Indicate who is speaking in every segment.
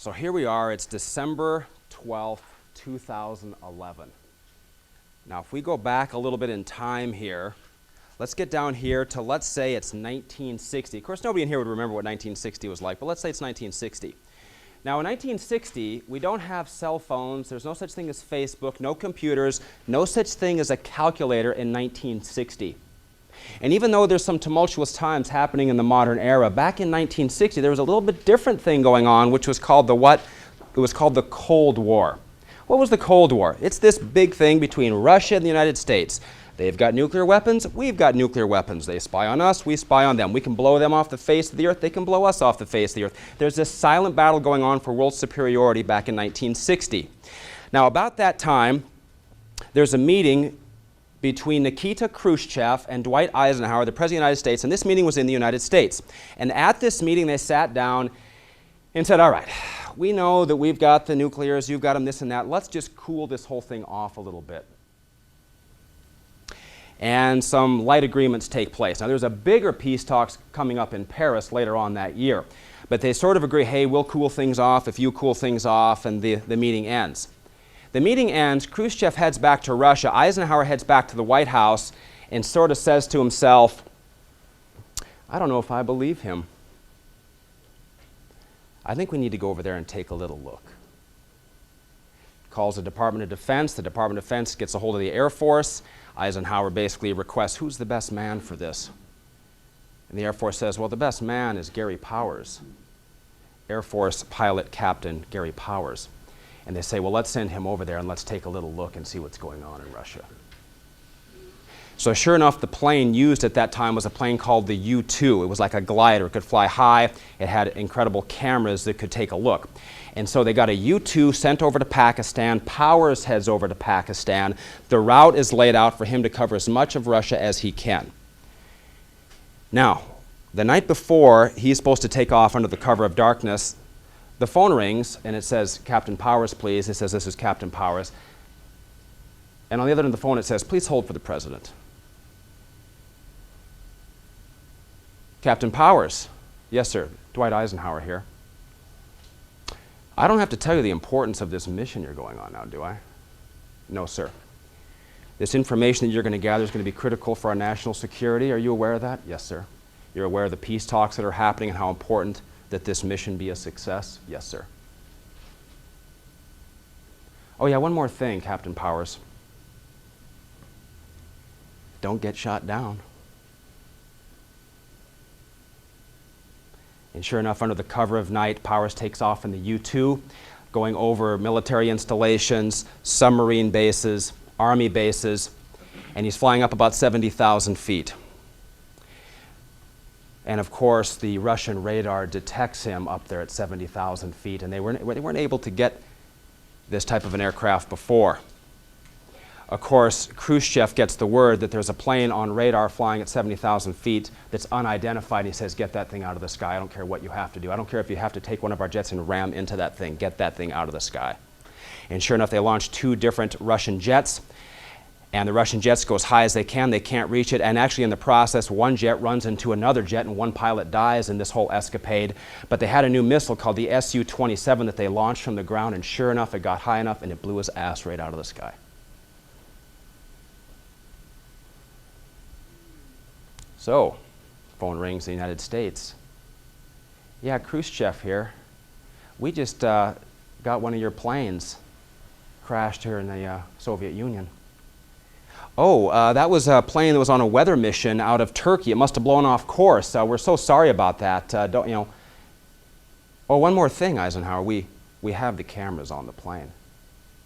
Speaker 1: So here we are, it's December 12th, 2011. Now if we go back a little bit in time here, let's get down here to, let's say it's 1960. Of course, nobody in here would remember what 1960 was like, but let's say it's 1960. Now in 1960, we don't have cell phones, there's no such thing as Facebook, no computers, no such thing as a calculator in 1960. And even though there's some tumultuous times happening in the modern era, back in 1960 there was a little bit different thing going on, which was called the what? It was called the Cold War. What was the Cold War? It's this big thing between Russia and the United States. They've got nuclear weapons, we've got nuclear weapons. They spy on us, we spy on them. We can blow them off the face of the earth, they can blow us off the face of the earth. There's this silent battle going on for world superiority back in 1960. Now about that time, there's a meeting between Nikita Khrushchev and Dwight Eisenhower, the President of the United States, and this meeting was in the United States. And at this meeting they sat down and said, all right, we know that we've got the nuclears, you've got them, this and that, let's just cool this whole thing off a little bit. And some light agreements take place. Now there's a bigger peace talks coming up in Paris later on that year. But they sort of agree, hey, we'll cool things off if you cool things off, and the meeting ends. The meeting ends, Khrushchev heads back to Russia, Eisenhower heads back to the White House and sort of says to himself, I don't know if I believe him. I think we need to go over there and take a little look. Calls the Department of Defense, the Department of Defense gets a hold of the Air Force. Eisenhower basically requests, who's the best man for this? And the Air Force says, well, the best man is Gary Powers, Air Force pilot captain Gary Powers. And they say, well, let's send him over there and let's take a little look and see what's going on in Russia. So sure enough, the plane used at that time was a plane called the U-2. It was like a glider. It could fly high. It had incredible cameras that could take a look. And so they got a U-2 sent over to Pakistan. Powers heads over to Pakistan. The route is laid out for him to cover as much of Russia as he can. Now, the night before he's supposed to take off under the cover of darkness, the phone rings and it says, Captain Powers, please. It says, this is Captain Powers. And on the other end of the phone it says, please hold for the President. Captain Powers. Yes, sir. Dwight Eisenhower here. I don't have to tell you the importance of this mission you're going on now, do I? No, sir. This information that you're going to gather is going to be critical for our national security. Are you aware of that? Yes, sir. You're aware of the peace talks that are happening and how important that this mission be a success? Yes, sir. Oh yeah, one more thing, Captain Powers. Don't get shot down. And sure enough, under the cover of night, Powers takes off in the U-2, going over military installations, submarine bases, army bases, and he's flying up about 70,000 feet. And of course, the Russian radar detects him up there at 70,000 feet, and they weren't able to get this type of an aircraft before. Of course, Khrushchev gets the word that there's a plane on radar flying at 70,000 feet that's unidentified. He says, get that thing out of the sky. I don't care what you have to do. I don't care if you have to take one of our jets and ram into that thing. Get that thing out of the sky. And sure enough, they launched 2 different Russian jets. And the Russian jets go as high as they can. They can't reach it. And actually in the process, one jet runs into another jet and one pilot dies in this whole escapade. But they had a new missile called the Su-27 that they launched from the ground. And sure enough, it got high enough and it blew his ass right out of the sky. So, phone rings in the United States. Yeah, Khrushchev here. We just got one of your planes crashed here in the Soviet Union. Oh, that was a plane that was on a weather mission out of Turkey. It must have blown off course. We're so sorry about that. Don't you know? Oh, one more thing, Eisenhower. We have the cameras on the plane,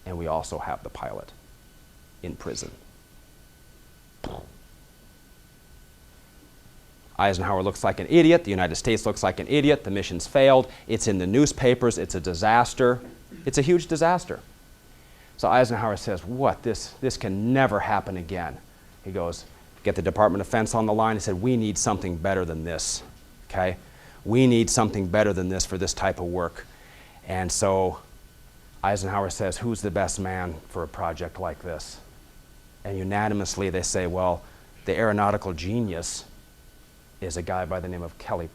Speaker 1: and we also have the pilot in prison. Eisenhower looks like an idiot. The United States looks like an idiot. The mission's failed. It's in the newspapers. It's a disaster. It's a huge disaster. So Eisenhower says, what, this can never happen again. He goes, get the Department of Defense on the line. He said, we need something better than this, okay? We need something better than this for this type of work. And so Eisenhower says, who's the best man for a project like this? And unanimously they say, well, the aeronautical genius is a guy by the name of Kelly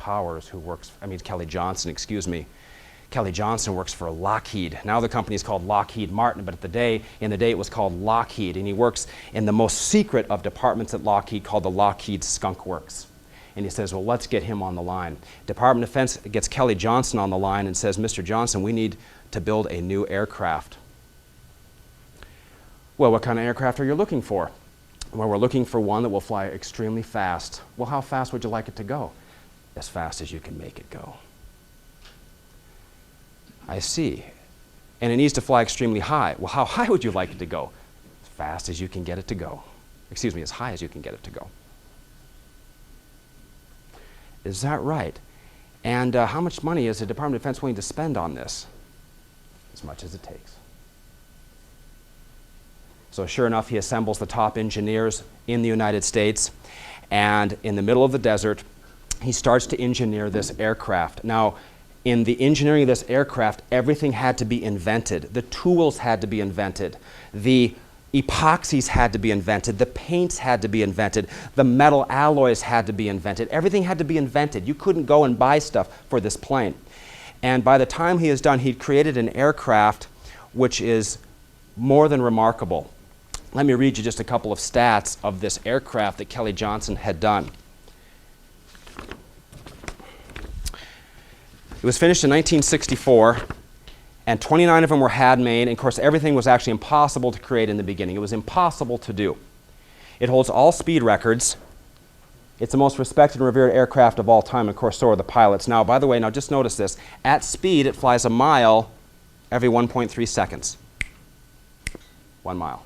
Speaker 1: Johnson, excuse me. Kelly Johnson works for Lockheed. Now the company is called Lockheed Martin, but in the day it was called Lockheed, and he works in the most secret of departments at Lockheed called the Lockheed Skunk Works. And he says, well, let's get him on the line. Department of Defense gets Kelly Johnson on the line and says, Mr. Johnson, we need to build a new aircraft. Well, what kind of aircraft are you looking for? Well, we're looking for one that will fly extremely fast. Well, how fast would you like it to go? As fast as you can make it go. I see. And it needs to fly extremely high. Well, how high would you like it to go? As fast as you can get it to go. Excuse me, as high as you can get it to go. Is that right? And how much money is the Department of Defense willing to spend on this? As much as it takes. So sure enough, he assembles the top engineers in the United States, and in the middle of the desert, he starts to engineer this aircraft. Now, in the engineering of this aircraft, everything had to be invented. The tools had to be invented. The epoxies had to be invented. The paints had to be invented. The metal alloys had to be invented. Everything had to be invented. You couldn't go and buy stuff for this plane. And by the time he is done, he'd created an aircraft which is more than remarkable. Let me read you just a couple of stats of this aircraft that Kelly Johnson had done. It was finished in 1964, and 29 of them were handmade, and of course everything was actually impossible to create in the beginning. It was impossible to do. It holds all speed records. It's the most respected and revered aircraft of all time, and of course so are the pilots. Now, by the way, now just notice this. At speed, it flies a mile every 1.3 seconds. 1 mile.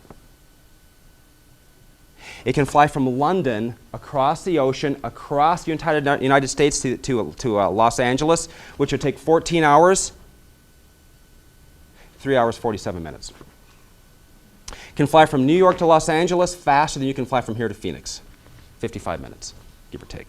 Speaker 1: It can fly from London across the ocean, across the entire United States to Los Angeles, which would take 14 hours, 3 hours, 47 minutes. Can fly from New York to Los Angeles faster than you can fly from here to Phoenix, 55 minutes, give or take.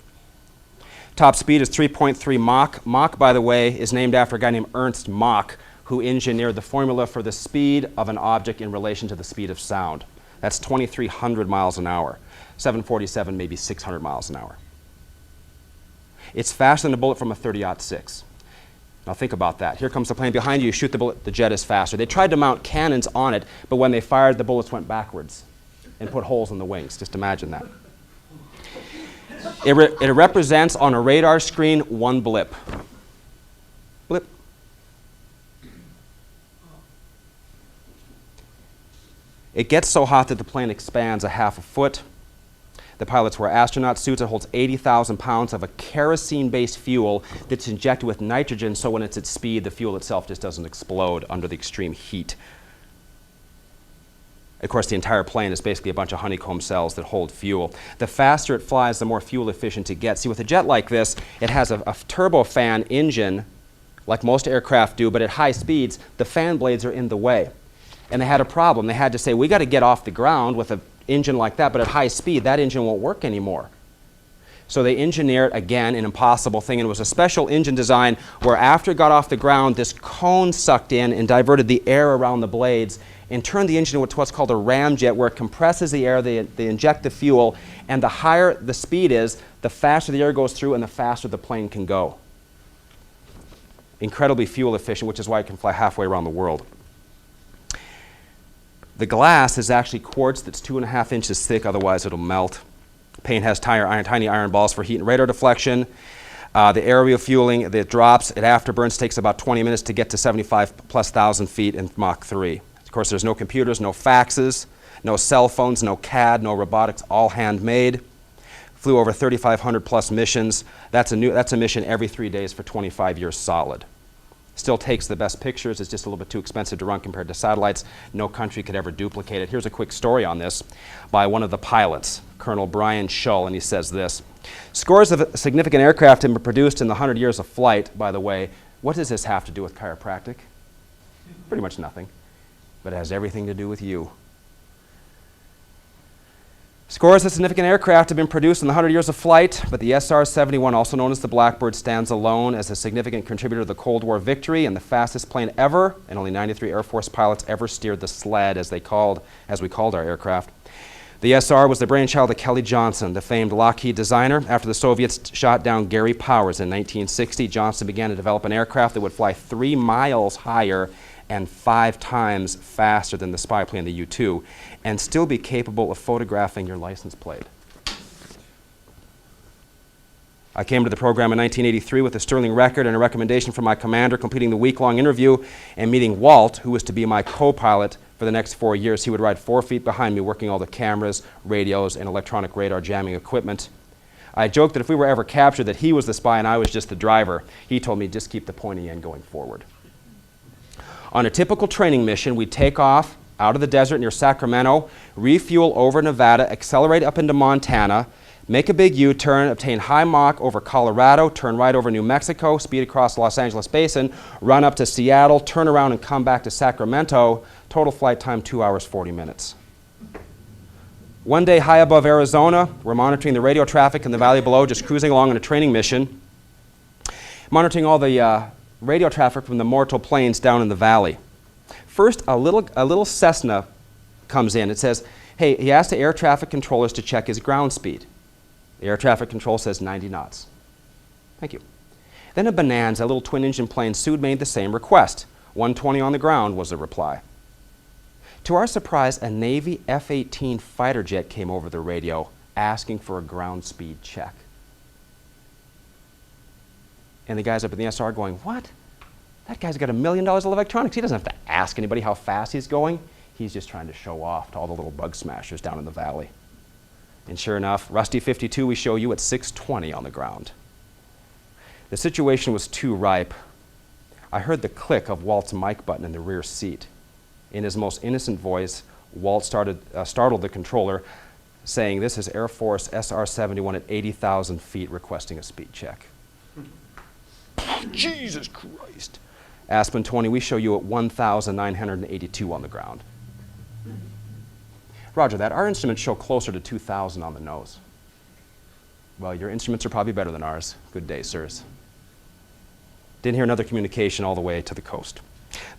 Speaker 1: Top speed is 3.3 Mach. Mach, by the way, is named after a guy named Ernst Mach, who engineered the formula for the speed of an object in relation to the speed of sound. That's 2,300 miles an hour. 747, maybe 600 miles an hour. It's faster than a bullet from a .30-06. Now think about that. Here comes the plane behind you, you shoot the bullet, the jet is faster. They tried to mount cannons on it, but when they fired, the bullets went backwards and put holes in the wings. Just imagine that. It represents on a radar screen 1 blip. Blip. It gets so hot that the plane expands a half a foot. The pilots wear astronaut suits. It holds 80,000 pounds of a kerosene-based fuel that's injected with nitrogen, so when it's at speed, the fuel itself just doesn't explode under the extreme heat. Of course, the entire plane is basically a bunch of honeycomb cells that hold fuel. The faster it flies, the more fuel efficient it gets. See, with a jet like this, it has a turbofan engine, like most aircraft do, but at high speeds, the fan blades are in the way. And they had a problem. They had to say, we got to get off the ground with an engine like that, but at high speed, that engine won't work anymore. So they engineered, again, an impossible thing, and it was a special engine design where after it got off the ground, this cone sucked in and diverted the air around the blades and turned the engine into what's called a ramjet, where it compresses the air, they inject the fuel, and the higher the speed is, the faster the air goes through and the faster the plane can go. Incredibly fuel efficient, which is why it can fly halfway around the world. The glass is actually quartz that's 2.5 inches thick, otherwise it'll melt. Paint has tiny iron balls for heat and radar deflection. The air refueling, the drops, it afterburns, takes about 20 minutes to get to 75,000+ feet in Mach 3. Of course, there's no computers, no faxes, no cell phones, no CAD, no robotics, all handmade. Flew over 3,500+ missions. That's a mission every 3 days for 25 years solid. Still takes the best pictures. It's just a little bit too expensive to run compared to satellites. No country could ever duplicate it. Here's a quick story on this by one of the pilots, Colonel Brian Shull, and he says this. Scores of significant aircraft have been produced in the 100 years of flight, by the way. What does this have to do with chiropractic? Pretty much nothing, but it has everything to do with you. Scores of significant aircraft have been produced in the 100 years of flight, but the SR-71, also known as the Blackbird, stands alone as a significant contributor to the Cold War victory and the fastest plane ever, and only 93 Air Force pilots ever steered the sled, as we called our aircraft. The SR was the brainchild of Kelly Johnson, the famed Lockheed designer. After the Soviets shot down Gary Powers in 1960, Johnson began to develop an aircraft that would fly 3 miles higher and 5 times faster than the spy plane, the U-2, and still be capable of photographing your license plate. I came to the program in 1983 with a sterling record and a recommendation from my commander, completing the week-long interview and meeting Walt, who was to be my co-pilot for the next 4 years. He would ride 4 feet behind me, working all the cameras, radios, and electronic radar jamming equipment. I joked that if we were ever captured, that he was the spy and I was just the driver. He told me, just keep the pointy end going forward. On a typical training mission, we'd take off out of the desert near Sacramento, refuel over Nevada, accelerate up into Montana, make a big U-turn, obtain high Mach over Colorado, turn right over New Mexico, speed across the Los Angeles Basin, run up to Seattle, turn around and come back to Sacramento. Total flight time, 2 hours, 40 minutes. One day high above Arizona, we're monitoring the radio traffic in the valley below, just cruising along on a training mission, monitoring all the radio traffic from the mortal planes down in the valley. First, a little Cessna comes in. It says, hey, he asked the air traffic controllers to check his ground speed. The air traffic control says 90 knots. Thank you. Then a Bonanza, a little twin-engine plane, Sud made the same request. 120 on the ground was the reply. To our surprise, a Navy F-18 fighter jet came over the radio asking for a ground speed check. And the guys up in the SR going, what? That guy's got $1 million of electronics. He doesn't have to ask anybody how fast he's going. He's just trying to show off to all the little bug smashers down in the valley. And sure enough, Rusty 52 we show you at 620 on the ground. The situation was too ripe. I heard the click of Walt's mic button in the rear seat. In his most innocent voice, Walt startled the controller, saying, this is Air Force SR-71 at 80,000 feet requesting a speed check. Jesus Christ. Aspen 20, we show you at 1,982 on the ground. Roger that. Our instruments show closer to 2,000 on the nose. Well, your instruments are probably better than ours. Good day, sirs. Didn't hear another communication all the way to the coast.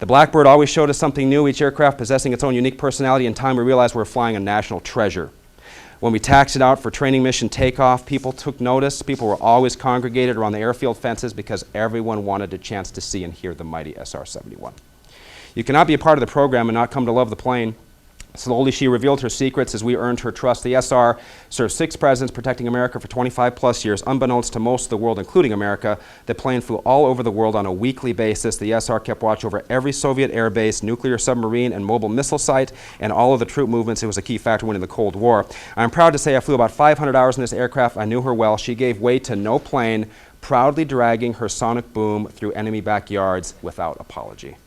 Speaker 1: The Blackbird always showed us something new, each aircraft possessing its own unique personality. In time, we realized we were flying a national treasure. When we taxied out for training mission takeoff, people took notice. People were always congregated around the airfield fences because everyone wanted a chance to see and hear the mighty SR-71. You cannot be a part of the program and not come to love the plane. Slowly, she revealed her secrets as we earned her trust. The SR served 6 presidents, protecting America for 25-plus years. Unbeknownst to most of the world, including America, the plane flew all over the world on a weekly basis. The SR kept watch over every Soviet air base, nuclear submarine, and mobile missile site, and all of the troop movements. It was a key factor winning the Cold War. I'm proud to say I flew about 500 hours in this aircraft. I knew her well. She gave way to no plane, proudly dragging her sonic boom through enemy backyards without apology.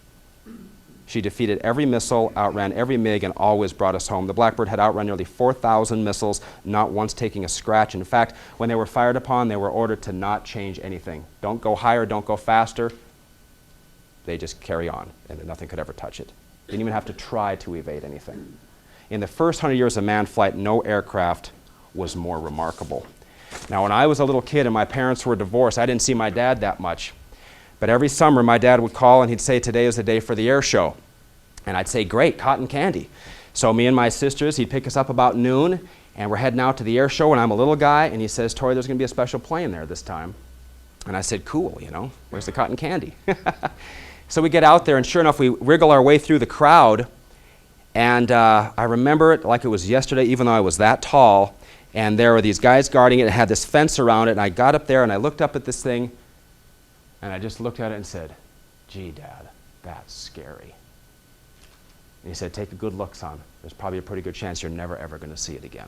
Speaker 1: She defeated every missile, outran every MiG, and always brought us home. The Blackbird had outrun nearly 4,000 missiles, not once taking a scratch. In fact, when they were fired upon, they were ordered to not change anything. Don't go higher, don't go faster. They just carry on, and nothing could ever touch it. Didn't even have to try to evade anything. In the first 100 years of manned flight, no aircraft was more remarkable. Now, when I was a little kid and my parents were divorced, I didn't see my dad that much. But every summer, my dad would call and he'd say, today is the day for the air show. And I'd say, great, cotton candy. So me and my sisters, he'd pick us up about noon, and we're heading out to the air show, and I'm a little guy, and he says, Tory, there's going to be a special plane there this time. And I said, cool, you know, where's the cotton candy? So we get out there, and sure enough, we wriggle our way through the crowd, and I remember it like it was yesterday, even though I was that tall, and there were these guys guarding it. It had this fence around it, and I got up there, and I looked up at this thing, and I just looked at it and said, gee, Dad, that's scary. And he said, take a good look, son. There's probably a pretty good chance you're never, ever going to see it again.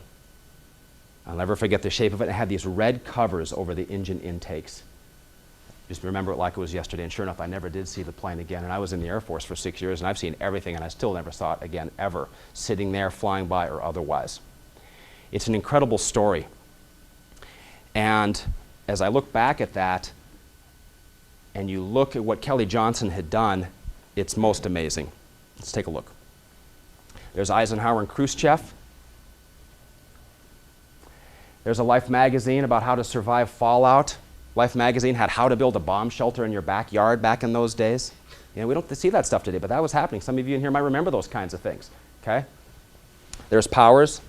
Speaker 1: I'll never forget the shape of it. It had these red covers over the engine intakes. Just remember it like it was yesterday. And sure enough, I never did see the plane again. And I was in the Air Force for 6 years, and I've seen everything, and I still never saw it again, ever, sitting there, flying by, or otherwise. It's an incredible story. And as I look back at that, and you look at what Kelly Johnson had done, it's most amazing. Let's take a look. There's Eisenhower and Khrushchev. There's a Life magazine about how to survive fallout. Life magazine had how to build a bomb shelter in your backyard back in those days. You know, we don't see that stuff today, but that was happening. Some of you in here might remember those kinds of things, okay? There's Powers.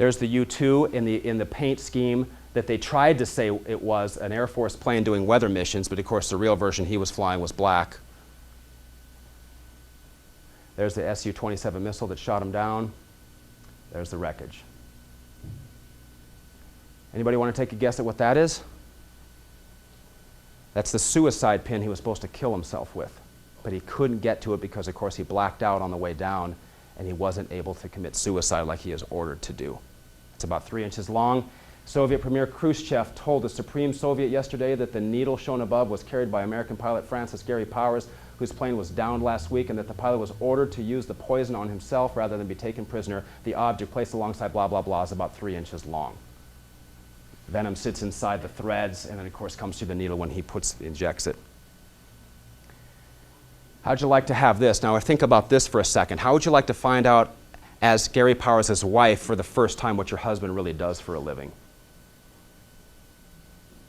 Speaker 1: There's the U-2 in the paint scheme that they tried to say it was an Air Force plane doing weather missions, but of course the real version he was flying was black. There's the Su-27 missile that shot him down. There's the wreckage. Anybody want to take a guess at what that is? That's the suicide pin he was supposed to kill himself with, but he couldn't get to it because, of course, he blacked out on the way down and he wasn't able to commit suicide like he is ordered to do. It's about 3 inches long. Soviet Premier Khrushchev told the Supreme Soviet yesterday that the needle shown above was carried by American pilot Francis Gary Powers, whose plane was downed last week, and that the pilot was ordered to use the poison on himself rather than be taken prisoner. The object placed alongside blah, blah, blah is about 3 inches long. Venom sits inside the threads and then, of course, comes through the needle when he injects it. How'd you like to have this? Now, think about this for a second. How would you like to find out, as Gary Powers' wife, for the first time what your husband really does for a living?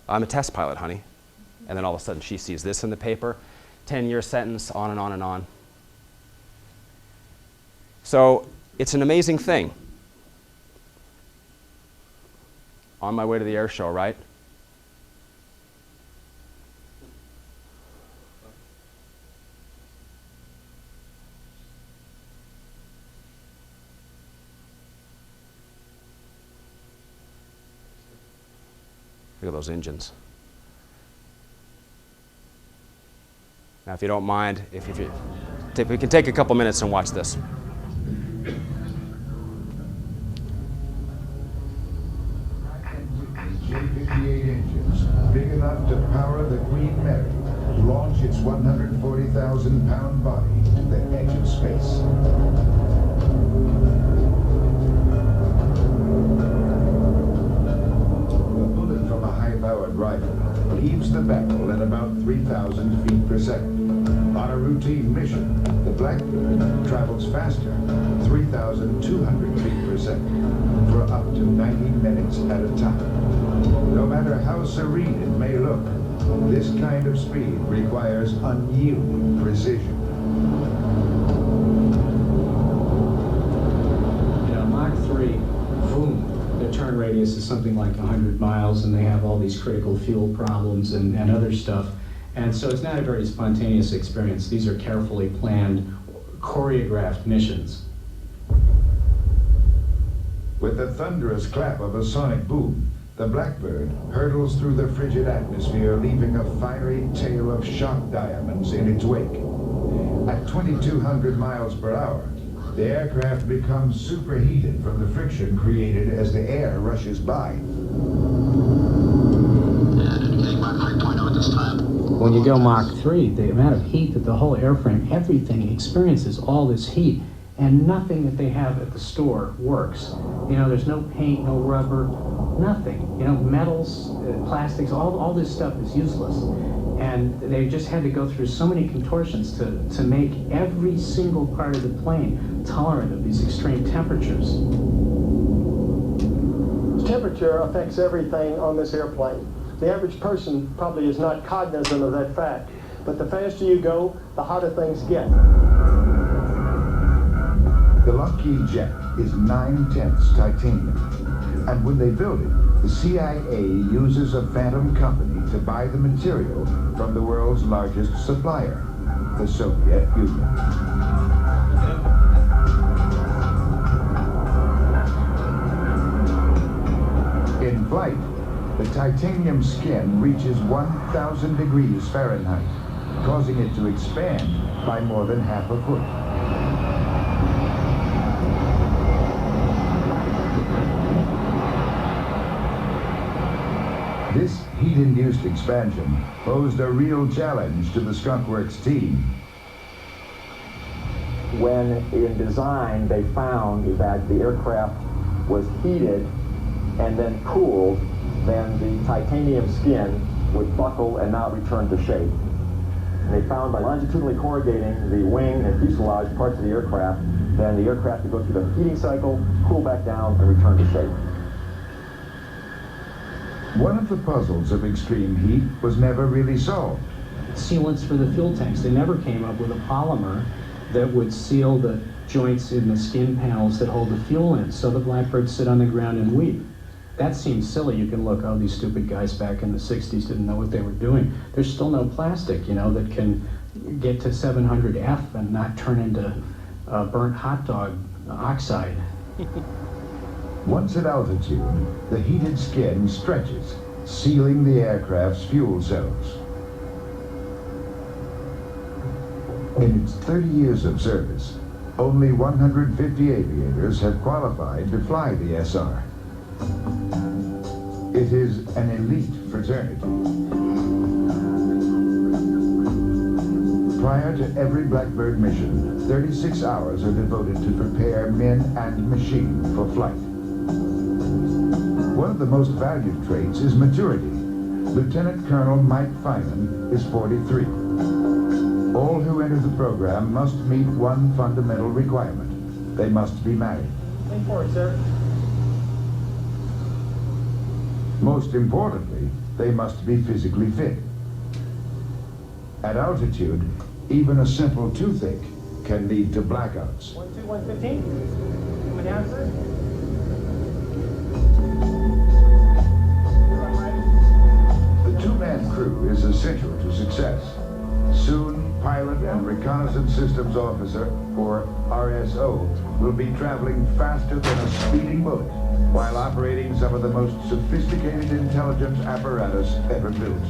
Speaker 1: I'm a test pilot, honey. And then all of a sudden she sees this in the paper. 10-year sentence, on and on and on. So it's an amazing thing. On my way to the air show, right? Look at those engines. Now, if you don't mind, we can take a couple minutes and watch this.
Speaker 2: 58 engines, big enough to power the Green Mary, launch its 140,000-pound body to the edge of space. A bullet from a high-powered rifle leaves the battle at about 3,000 feet per second. On a routine mission, the Blackbird travels faster, 3,200 feet per second, for up to 90 minutes at a time. No matter how serene it may look, this kind of speed requires unyielding precision.
Speaker 3: Mach 3, boom, their turn radius is something like 100 miles, and they have all these critical fuel problems and other stuff. And so it's not a very spontaneous experience. These are carefully planned, choreographed missions.
Speaker 2: With the thunderous clap of a sonic boom, the Blackbird hurtles through the frigid atmosphere, leaving a fiery tail of shock diamonds in its wake. At 2,200 miles per hour, the aircraft becomes superheated from the friction created as the air rushes by.
Speaker 3: When you go Mach 3, the amount of heat that the whole airframe, everything experiences all this heat, and nothing that they have at the store works. There's no paint, no rubber, nothing. Metals, plastics, all this stuff is useless. And they just had to go through so many contortions to make every single part of the plane tolerant of these extreme temperatures.
Speaker 4: Temperature affects everything on this airplane. The average person probably is not cognizant of that fact, but the faster you go, the hotter things get.
Speaker 2: The Lockheed jet is 9/10 titanium, and when they build it, the CIA uses a phantom company to buy the material from the world's largest supplier, the Soviet Union. In flight, the titanium skin reaches 1,000 degrees Fahrenheit, causing it to expand by more than half a foot. This heat-induced expansion posed a real challenge to the Skunk Works team.
Speaker 5: When in design they found that the aircraft was heated and then cooled, then the titanium skin would buckle and not return to shape. And they found by longitudinally corrugating the wing and fuselage parts of the aircraft, then the aircraft would go through the heating cycle, cool back down, and return to shape.
Speaker 2: One of the puzzles of extreme heat was never really solved.
Speaker 3: Sealants for the fuel tanks. They never came up with a polymer that would seal the joints in the skin panels that hold the fuel in, so the blackbirds sit on the ground and weep. That seems silly. You can look, oh, these stupid guys back in the 60s didn't know what they were doing. There's still no plastic, you know, that can get to 700F and not turn into burnt hot dog oxide.
Speaker 2: Once at altitude, the heated skin stretches, sealing the aircraft's fuel cells. In its 30 years of service, only 150 aviators have qualified to fly the SR. It is an elite fraternity. Prior to every Blackbird mission, 36 hours are devoted to prepare men and machine for flight. One of the most valued traits is maturity. Lieutenant Colonel Mike Finan is 43. All who enter the program must meet one fundamental requirement. They must be married.
Speaker 4: Lean forward, sir.
Speaker 2: Most importantly, they must be physically fit. At altitude, even a simple toothache can lead to blackouts.
Speaker 4: 1, 2, 115. Coming down, sir.
Speaker 2: The two-man crew is essential to success. Soon, Pilot and Reconnaissance Systems Officer, or RSO, will be traveling faster than a speeding bullet while operating some of the most sophisticated intelligence apparatus ever built.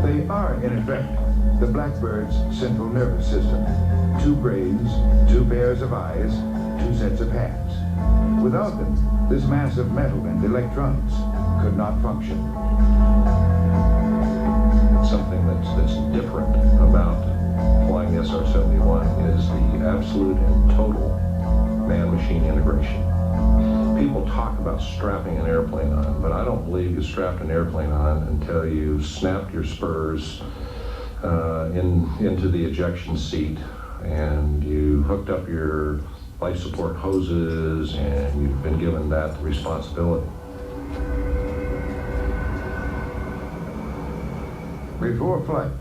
Speaker 2: They are, in effect, the Blackbird's central nervous system. 2 brains, 2 pairs of eyes, 2 sets of hands. Without them, this mass of metal and electronics could not function.
Speaker 6: Something that's different about flying the SR-71 is the absolute and total man-machine integration. People talk about strapping an airplane on, but I don't believe you strapped an airplane on until you snapped your spurs into the ejection seat and you hooked up your life support hoses and you've been given that responsibility.
Speaker 2: Before flight,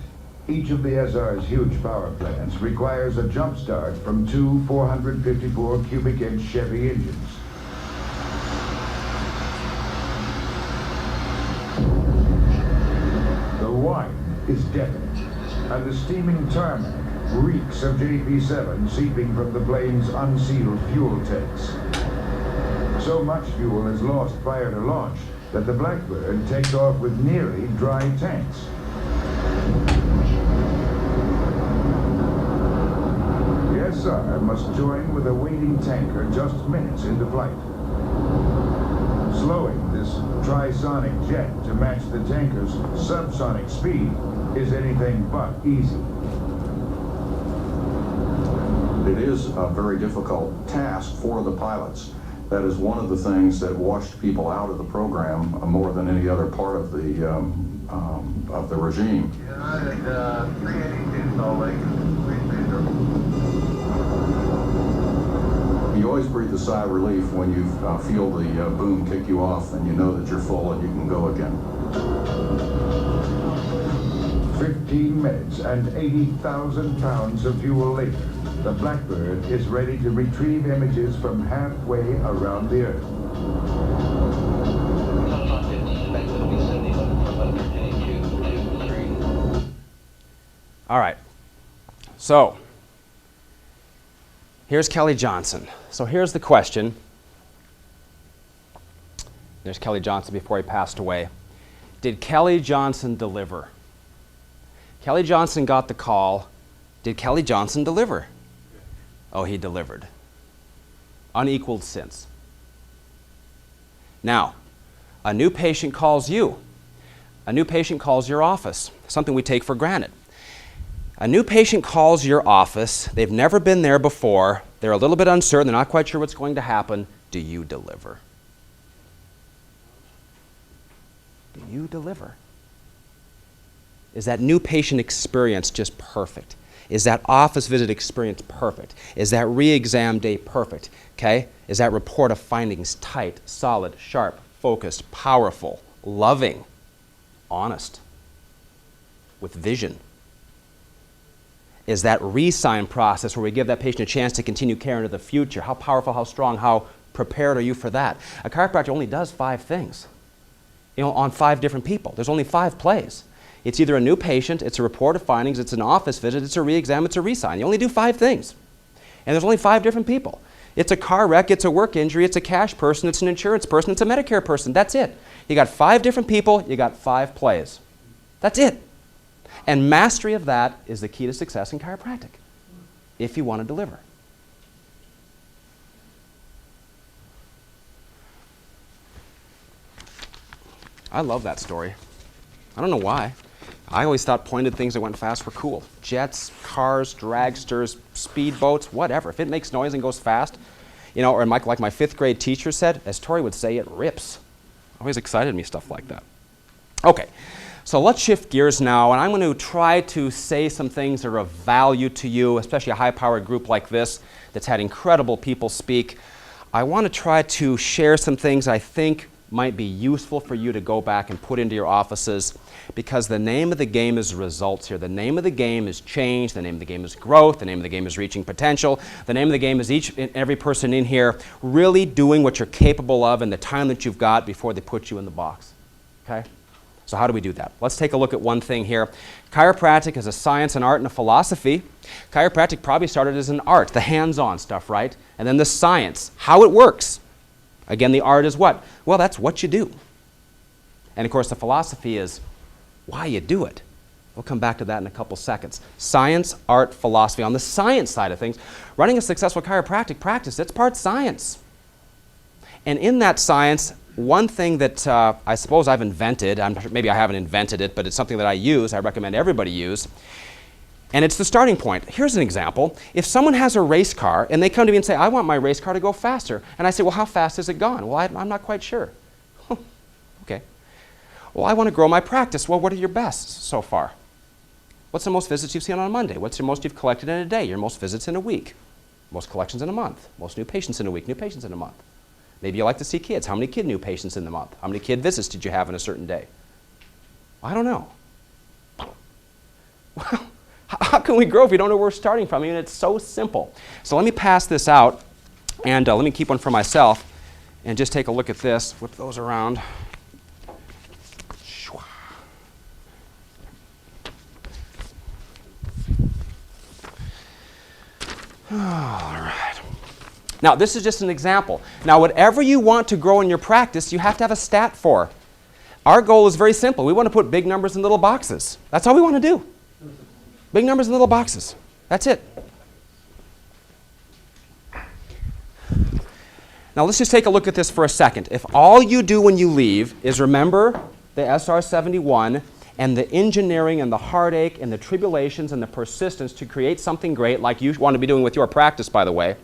Speaker 2: each of the SR's huge power plants requires a jump start from 2 454 cubic inch Chevy engines. The whine is deafening, and the steaming tarmac reeks of JP-7 seeping from the plane's unsealed fuel tanks. So much fuel is lost prior to launch that the Blackbird takes off with nearly dry tanks. The SR must join with a waiting tanker just minutes into flight. Slowing this trisonic jet to match the tanker's subsonic speed is anything but easy.
Speaker 6: It is a very difficult task for the pilots. That is one of the things that washed people out of the program more than any other part of the regime.
Speaker 2: United 382 Salt Lake.
Speaker 6: You always breathe a sigh of relief when you feel the boom kick you off and you know that you're full and you can go again.
Speaker 2: 15 minutes and 80,000 pounds of fuel later, the Blackbird is ready to retrieve images from halfway around the Earth.
Speaker 1: All right, so here's Kelly Johnson. So here's the question. There's Kelly Johnson before he passed away. Did Kelly Johnson deliver? Kelly Johnson got the call. Did Kelly Johnson deliver? Oh, he delivered. Unequaled since. Now, a new patient calls you. A new patient calls your office, something we take for granted. A new patient calls your office. They've never been there before. They're a little bit uncertain. They're not quite sure what's going to happen. Do you deliver? Do you deliver? Is that new patient experience just perfect? Is that office visit experience perfect? Is that re-exam day perfect? Okay? Is that report of findings tight, solid, sharp, focused, powerful, loving, honest, with vision? is that re-sign process where we give that patient a chance to continue care into the future. How powerful, how strong, how prepared are you for that? A chiropractor only does 5 things, on 5 different people. There's only 5 plays. It's either a new patient, it's a report of findings, it's an office visit, it's a re-exam, it's a re-sign. You only do 5 things. And there's only 5 different people. It's a car wreck, it's a work injury, it's a cash person, it's an insurance person, it's a Medicare person. That's it. You got 5 different people, you got 5 plays. That's it. And mastery of that is the key to success in chiropractic, if you want to deliver. I love that story. I don't know why. I always thought pointed things that went fast were cool. Jets, cars, dragsters, speedboats, whatever. If it makes noise and goes fast, or like my 5th grade teacher said, as Tory would say, it rips. Always excited me, stuff like that. Okay, so let's shift gears now, and I'm going to try to say some things that are of value to you, especially a high-powered group like this that's had incredible people speak. I want to try to share some things I think might be useful for you to go back and put into your offices, because the name of the game is results here. The name of the game is change. The name of the game is growth. The name of the game is reaching potential. The name of the game is each and every person in here really doing what you're capable of in the time that you've got before they put you in the box. Okay? So how do we do that? Let's take a look at one thing here. Chiropractic is a science, an art, and a philosophy. Chiropractic probably started as an art, the hands-on stuff, right? And then the science, how it works. Again, the art is what? Well, that's what you do. And of course, the philosophy is why you do it. We'll come back to that in a couple seconds. Science, art, philosophy. On the science side of things, running a successful chiropractic practice, it's part science. And in that science, one thing that I suppose I've invented, maybe I haven't invented it, but it's something that I use, I recommend everybody use, and it's the starting point. Here's an example. If someone has a race car and they come to me and say, I want my race car to go faster, and I say, well, how fast has it gone? Well, I'm not quite sure. Okay. Well, I want to grow my practice. Well, what are your bests so far? What's the most visits you've seen on a Monday? What's the most you've collected in a day? Your most visits in a week? Most collections in a month? Most new patients in a week? New patients in a month? Maybe you like to see kids. How many kid new patients in the month? How many kid visits did you have in a certain day? I don't know. Well, how can we grow if we don't know where we're starting from? I mean, it's so simple. So let me pass this out, and let me keep one for myself, and just take a look at this. Whip those around. All right. Now, this is just an example. Now, whatever you want to grow in your practice, you have to have a stat for. Our goal is very simple. We want to put big numbers in little boxes. That's all we want to do. Big numbers in little boxes. That's it. Now, let's just take a look at this for a second. If all you do when you leave is remember the SR-71 and the engineering and the heartache and the tribulations and the persistence to create something great like you want to be doing with your practice, by the way,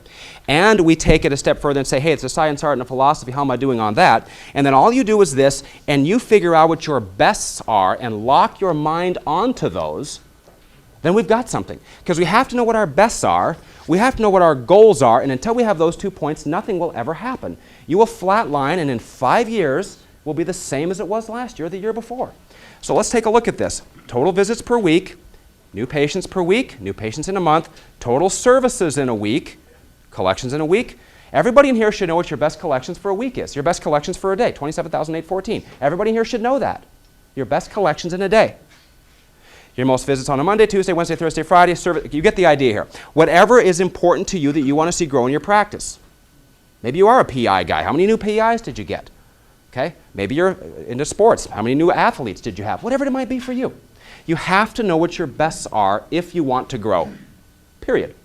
Speaker 1: and we take it a step further and say, hey, it's a science, art, and a philosophy, how am I doing on that? And then all you do is this, and you figure out what your bests are and lock your mind onto those, then we've got something. Because we have to know what our bests are, we have to know what our goals are, and until we have those 2 points, nothing will ever happen. You will flatline, and in 5 years, will be the same as it was last year or the year before. So let's take a look at this. Total visits per week, new patients per week, new patients in a month, total services in a week, collections in a week. Everybody in here should know what your best collections for a week is. Your best collections for a day, 27,814. Everybody in here should know that. Your best collections in a day. Your most visits on a Monday, Tuesday, Wednesday, Thursday, Friday. You get the idea here. Whatever is important to you that you want to see grow in your practice. Maybe you are a PI guy. How many new PIs did you get? Okay? Maybe you're into sports. How many new athletes did you have? Whatever it might be for you. You have to know what your bests are if you want to grow. Period.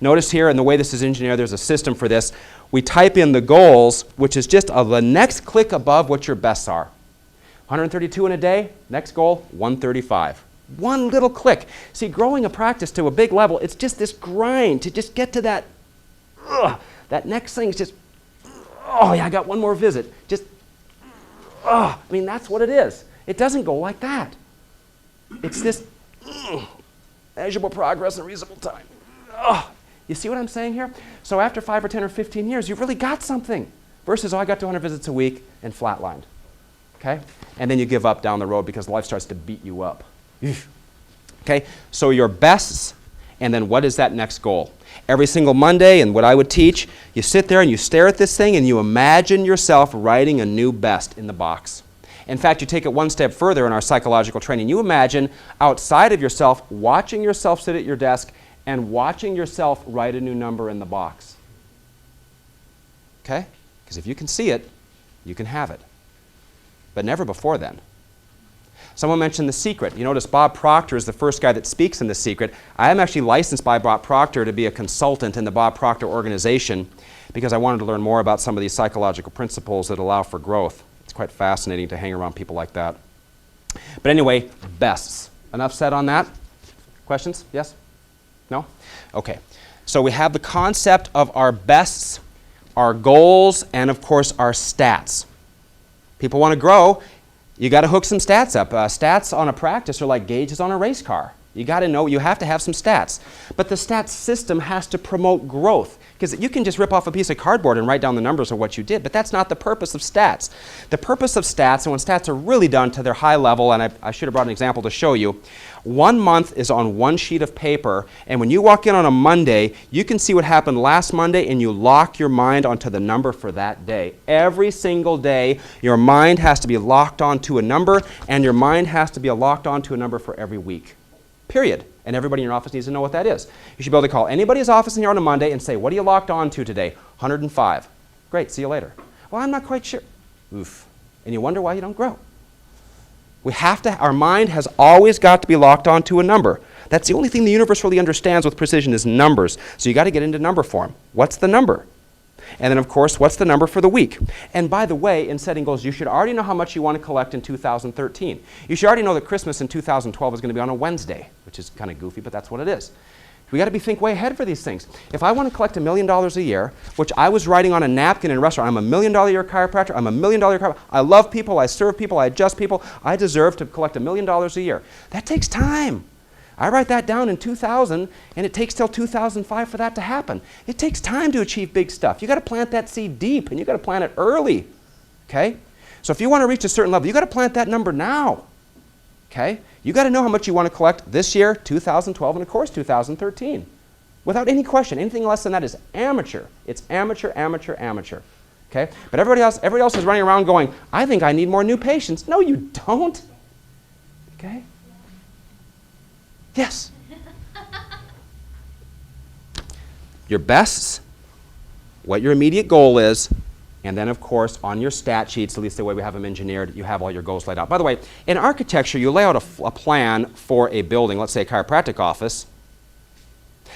Speaker 1: Notice here, in the way this is engineered, there's a system for this. We type in the goals, which is just the next click above what your bests are. 132 in a day, next goal, 135. One little click. See, growing a practice to a big level, it's just this grind to just get to that, that next thing is just, oh yeah, I got one more visit. Just, I mean, that's what it is. It doesn't go like that. It's this measurable progress in reasonable time. You see what I'm saying here? So after 5 or 10 or 15 years, you've really got something. Versus, I got 200 visits a week and flatlined. Okay? And then you give up down the road because life starts to beat you up. Okay? So your bests And then what is that next goal? Every single Monday, and what I would teach, you sit there and you stare at this thing and you imagine yourself writing a new best in the box. In fact, you take it one step further in our psychological training. You imagine outside of yourself, watching yourself sit at your desk and watching yourself write a new number in the box. Okay? Because if you can see it, you can have it. But never before then. Someone mentioned The Secret. You notice Bob Proctor is the first guy that speaks in The Secret. I am actually licensed by Bob Proctor to be a consultant in the Bob Proctor organization because I wanted to learn more about some of these psychological principles that allow for growth. It's quite fascinating to hang around people like that. But anyway, bests. Enough said on that? Questions? Yes? No? Okay. So we have the concept of our bests, our goals, and of course our stats. People want to grow. You got to hook some stats up. Stats on a practice are like gauges on a race car. You got to know, you have to have some stats. But the stats system has to promote growth, because you can just rip off a piece of cardboard and write down the numbers of what you did, but that's not the purpose of stats. The purpose of stats, and when stats are really done to their high level, and I should have brought an example to show you, 1 month is on one sheet of paper, and when you walk in on a Monday, you can see what happened last Monday, and you lock your mind onto the number for that day. Every single day, your mind has to be locked onto a number, and your mind has to be locked onto a number for every week. Period. And everybody in your office needs to know what that is. You should be able to call anybody's office in here on a Monday and say, what are you locked on to today? 105. Great, see you later. Well, I'm not quite sure. Oof. And you wonder why you don't grow. We have to, our mind has always got to be locked onto a number. That's the only thing the universe really understands with precision is numbers. So you got to get into number form. What's the number? And then, of course, what's the number for the week? And by the way, in setting goals, you should already know how much you want to collect in 2013. You should already know that Christmas in 2012 is going to be on a Wednesday, which is kind of goofy, but that's what it is. We got to think way ahead for these things. If I want to collect $1 million a year, which I was writing on a napkin in a restaurant, I'm a $1 million a year chiropractor, I'm a $1 million chiropractor, I love people, I serve people, I adjust people, I deserve to collect $1 million a year. That takes time. I write that down in 2000, and it takes till 2005 for that to happen. It takes time to achieve big stuff. You got to plant that seed deep, and you got to plant it early. Okay? So if you want to reach a certain level, you got to plant that number now. Okay? You got to know how much you want to collect this year, 2012, and of course 2013. Without any question, anything less than that is amateur. It's amateur, amateur, amateur. Okay? But everybody else is running around going, I think I need more new patients. No, you don't. Okay? Yes. Your bests, what your immediate goal is, and then, of course, on your stat sheets, at least the way we have them engineered, you have all your goals laid out. By the way, in architecture, you lay out a plan for a building, let's say a chiropractic office.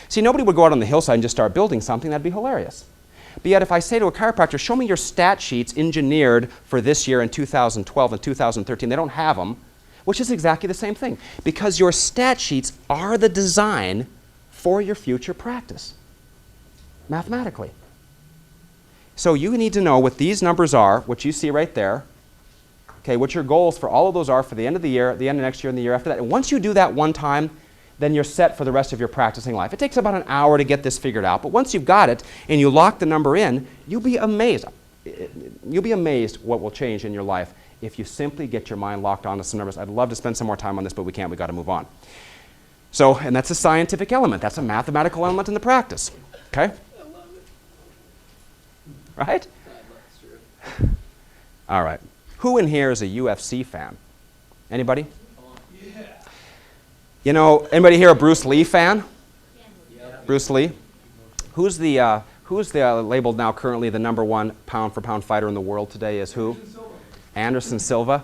Speaker 1: See, nobody would go out on the hillside and just start building something. That'd be hilarious. But yet, if I say to a chiropractor, show me your stat sheets engineered for this year in 2012 and 2013, they don't have them. Which is exactly the same thing, because your stat sheets are the design for your future practice, mathematically. So you need to know what these numbers are, what you see right there, okay, what your goals for all of those are for the end of the year, the end of next year, and the year after that. And once you do that one time, then you're set for the rest of your practicing life. It takes about an hour to get this figured out, but once you've got it and you lock the number in, you'll be amazed. You'll be amazed what will change in your life if you simply get your mind locked onto some numbers. I'd love to spend some more time on this, but we can't. We've got to move on. So, and that's a scientific element. That's a mathematical element in the practice. Okay?
Speaker 7: I love it.
Speaker 1: Right? All right. Who in here is a UFC fan? Anybody?
Speaker 7: Yeah.
Speaker 1: You know, anybody here a Bruce Lee fan?
Speaker 7: Yeah.
Speaker 1: Bruce Lee? Who's the labeled now currently the #1 pound-for-pound fighter in the world today is who? Anderson Silva.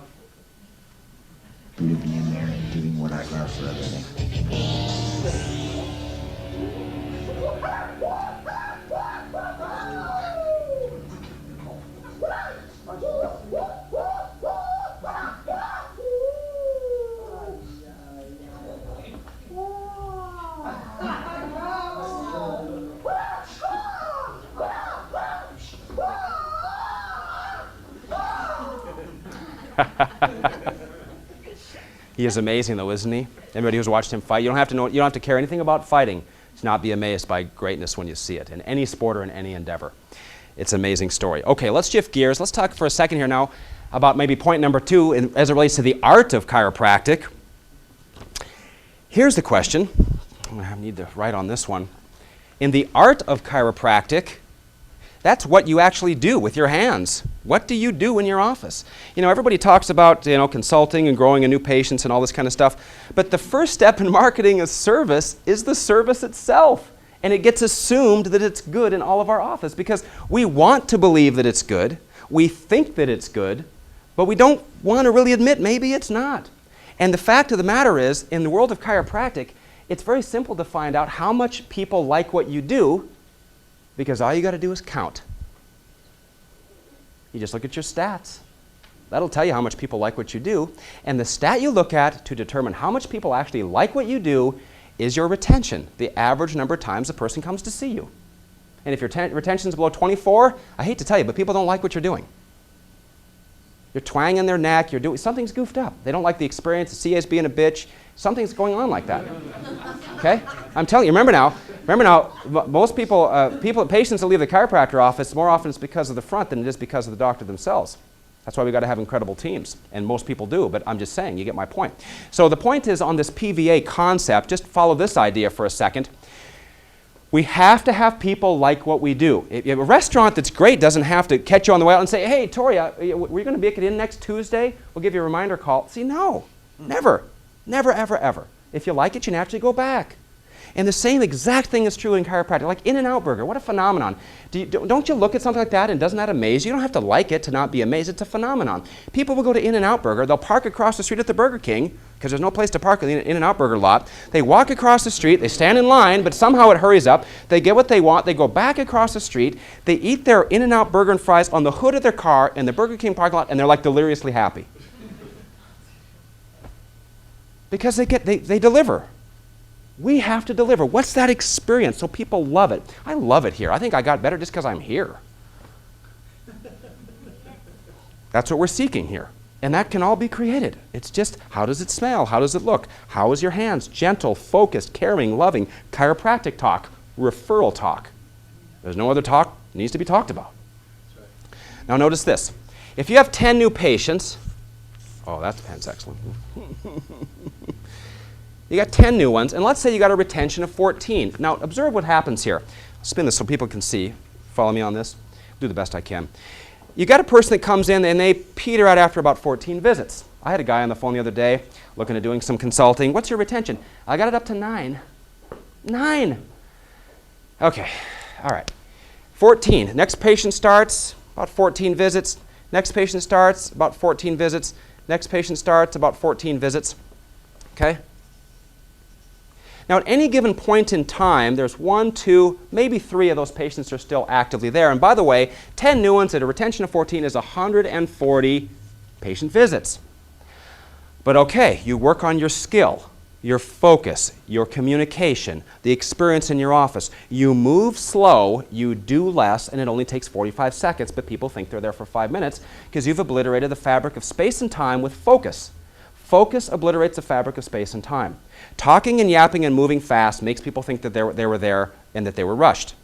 Speaker 2: Living in there and doing what I love for a living.
Speaker 1: He is amazing, though, isn't he? Anybody who's watched him fight, you don't have to know. You don't have to care anything about fighting to not be amazed by greatness when you see it in any sport or in any endeavor. It's an amazing story. Okay, let's shift gears. Let's talk for a second here now about maybe point number 2 as it relates to the art of chiropractic. Here's the question. I need to write on this one. In the art of chiropractic, that's what you actually do with your hands. What do you do in your office? You know, everybody talks about, you know, consulting and growing a new patients and all this kind of stuff. But the first step in marketing a service is the service itself. And it gets assumed that it's good in all of our office because we want to believe that it's good. We think that it's good, but we don't want to really admit maybe it's not. And the fact of the matter is, in the world of chiropractic, it's very simple to find out how much people like what you do because all you got to do is count. You just look at your stats. That'll tell you how much people like what you do. And the stat you look at to determine how much people actually like what you do is your retention, the average number of times a person comes to see you. And if your retention is below 24, I hate to tell you, but people don't like what you're doing. You're twanging their neck, you're doing, something's goofed up. They don't like the experience, the CA's being a bitch, something's going on like that. Okay? I'm telling you, remember now, most people, patients that leave the chiropractor office, more often it's because of the front than it is because of the doctor themselves. That's why we've got to have incredible teams, and most people do, but I'm just saying, you get my point. So the point is on this PVA concept, just follow this idea for a second. We have to have people like what we do. A restaurant that's great doesn't have to catch you on the way out and say, hey, Tory, we're going to make it in next Tuesday. We'll give you a reminder call. See, no, never, never, ever, ever. If you like it, you naturally go back. And the same exact thing is true in chiropractic, like In-N-Out Burger. What a phenomenon. Don't you look at something like that and doesn't that amaze you? You don't have to like it to not be amazed. It's a phenomenon. People will go to In-N-Out Burger. They'll park across the street at the Burger King because there's no place to park in the In-N-Out Burger lot. They walk across the street. They stand in line, but somehow it hurries up. They get what they want. They go back across the street. They eat their In-N-Out Burger and fries on the hood of their car in the Burger King parking lot, and they're like deliriously happy. Because they deliver. We have to deliver. What's that experience so people love it? I love it here. I think I got better just because I'm here. That's what we're seeking here. And that can all be created. It's just, how does it smell? How does it look? How is your hands? Gentle, focused, caring, loving. Chiropractic talk, referral talk. There's no other talk that needs to be talked about. Now notice this. If you have 10 new patients, oh, that pen's excellent. You got 10 new ones, and let's say you got a retention of 14. Now, observe what happens here. I'll spin this so people can see. Follow me on this. Do the best I can. You got a person that comes in, and they peter out after about 14 visits. I had a guy on the phone the other day looking at doing some consulting. What's your retention? I got it up to 9. 9. Okay. All right. 14. Next patient starts, about 14 visits. Next patient starts, about 14 visits. Next patient starts, about 14 visits. Okay? Now, at any given point in time, there's 1, 2, maybe 3 of those patients are still actively there. And by the way, 10 new ones at a retention of 14 is 140 patient visits. But okay, you work on your skill, your focus, your communication, the experience in your office. You move slow, you do less, and it only takes 45 seconds, but people think they're there for 5 minutes because you've obliterated the fabric of space and time with focus. Focus obliterates the fabric of space and time. Talking and yapping and moving fast makes people think that they were there and that they were rushed.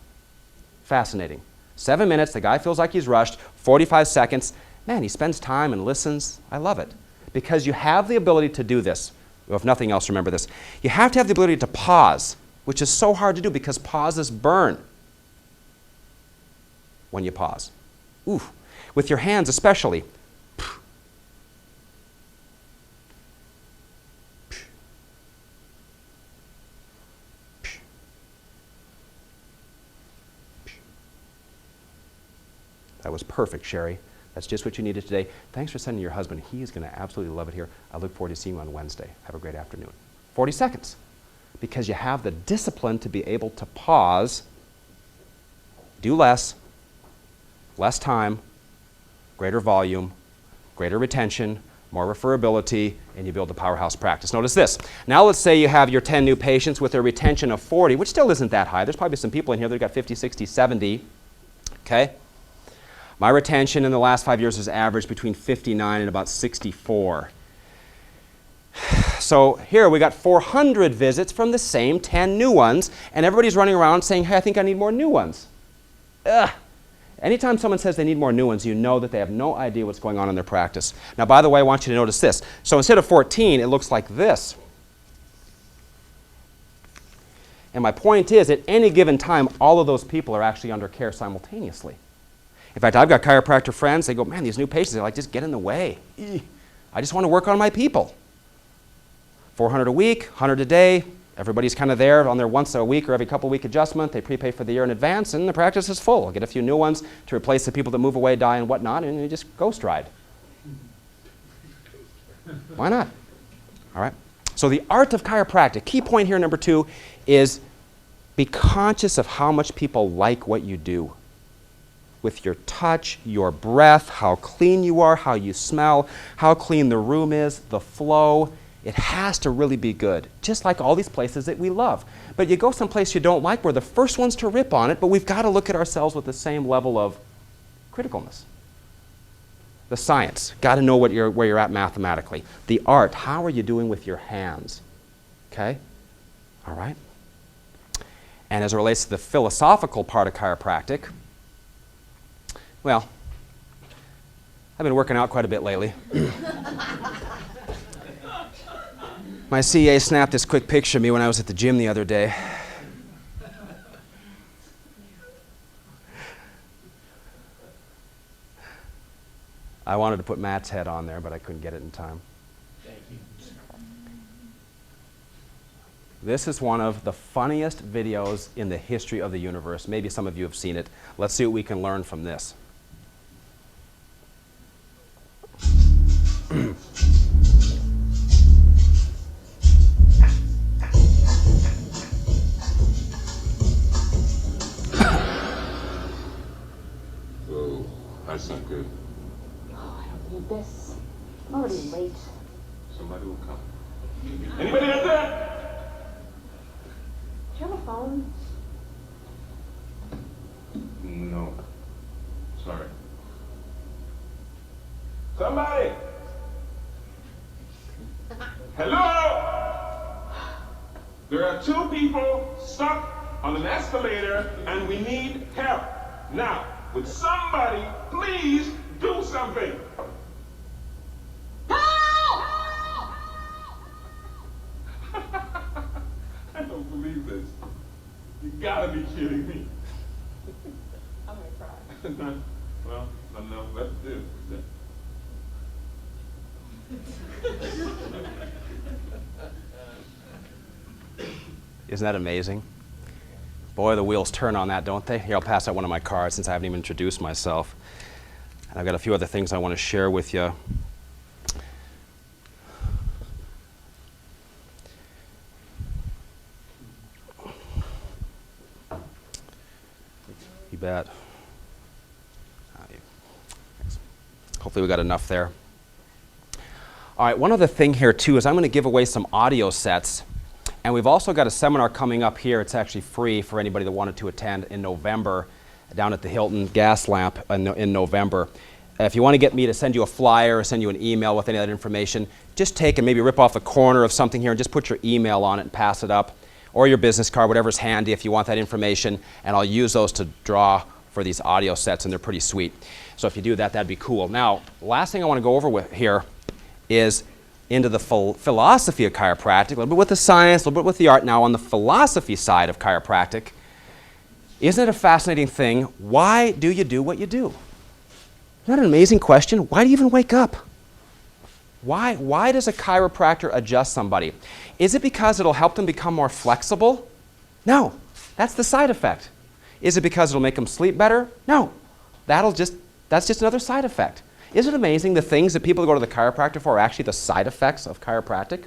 Speaker 1: Fascinating. 7 minutes, the guy feels like he's rushed. 45 seconds, man, he spends time and listens. I love it. Because you have the ability to do this. Well, if nothing else, remember this. You have to have the ability to pause, which is so hard to do because pauses burn when you pause. Ooh. With your hands especially. That was perfect, Sherry. That's just what you needed today. Thanks for sending your husband. He is going to absolutely love it here. I look forward to seeing you on Wednesday. Have a great afternoon. 40 seconds. Because you have the discipline to be able to pause, do less time, greater volume, greater retention, more referability, and you build a powerhouse practice. Notice this. Now let's say you have your 10 new patients with a retention of 40, which still isn't that high. There's probably some people in here that got 50, 60, 70. Okay? My retention in the last 5 years has averaged between 59 and about 64. So here we got 400 visits from the same 10 new ones, and everybody's running around saying, hey, I think I need more new ones. Ugh. Anytime someone says they need more new ones, you know that they have no idea what's going on in their practice. Now, by the way, I want you to notice this. So instead of 14, it looks like this. And my point is, at any given time, all of those people are actually under care simultaneously. In fact, I've got chiropractor friends, they go, man, these new patients, they're like, just get in the way. I just want to work on my people. 400 a week, 100 a day. Everybody's kind of there on their once a week or every couple week adjustment. They prepay for the year in advance, and the practice is full. I'll get a few new ones to replace the people that move away, die, and whatnot, and you just ghost ride. Why not? All right. So the art of chiropractic, key point here number 2 is be conscious of how much people like what you do. With your touch, your breath, how clean you are, how you smell, how clean the room is, the flow. It has to really be good, just like all these places that we love. But you go someplace you don't like, we're the first ones to rip on it, but we've got to look at ourselves with the same level of criticalness. The science, got to know where you're at mathematically. The art, how are you doing with your hands? Okay? All right? And as it relates to the philosophical part of chiropractic, well, I've been working out quite a bit lately. My CA snapped this quick picture of me when I was at the gym the other day. I wanted to put Matt's head on there, but I couldn't get it in time.
Speaker 3: Thank you.
Speaker 1: This is one of the funniest videos in the history of the universe. Maybe some of you have seen it. Let's see what we can learn from this.
Speaker 6: Oh, that's not good.
Speaker 8: Oh, I don't need this. I'm already late.
Speaker 6: Somebody will come. Anybody out there?
Speaker 8: Do you have a phone?
Speaker 6: No. Sorry. Somebody! Hello? There are 2 people stuck on an escalator and we need help. Now, would somebody please do something? I don't believe this. You gotta be kidding me.
Speaker 8: I'm gonna cry.
Speaker 6: Well, no, let's do it.
Speaker 1: Isn't that amazing? Boy, the wheels turn on that, don't they? Here, I'll pass out one of my cards since I haven't even introduced myself. And I've got a few other things I want to share with you. You bet. Hopefully we got enough there. All right, one other thing here too is I'm going to give away some audio sets. And we've also got a seminar coming up here. It's actually free for anybody that wanted to attend in November down at the Hilton Gas Lamp in November. If you want to get me to send you a flyer or send you an email with any of that information, just take and maybe rip off the corner of something here and just put your email on it and pass it up, or your business card, whatever's handy if you want that information, and I'll use those to draw for these audio sets, and they're pretty sweet. So if you do that, that'd be cool. Now, last thing I want to go over with here is into the philosophy of chiropractic, a little bit with the science, a little bit with the art. Now, on the philosophy side of chiropractic, isn't it a fascinating thing? Why do you do what you do? Isn't that an amazing question? Why do you even wake up? Why does a chiropractor adjust somebody? Is it because it'll help them become more flexible? No, that's the side effect. Is it because it'll make them sleep better? No, that's just another side effect. Isn't it amazing the things that people go to the chiropractor for are actually the side effects of chiropractic?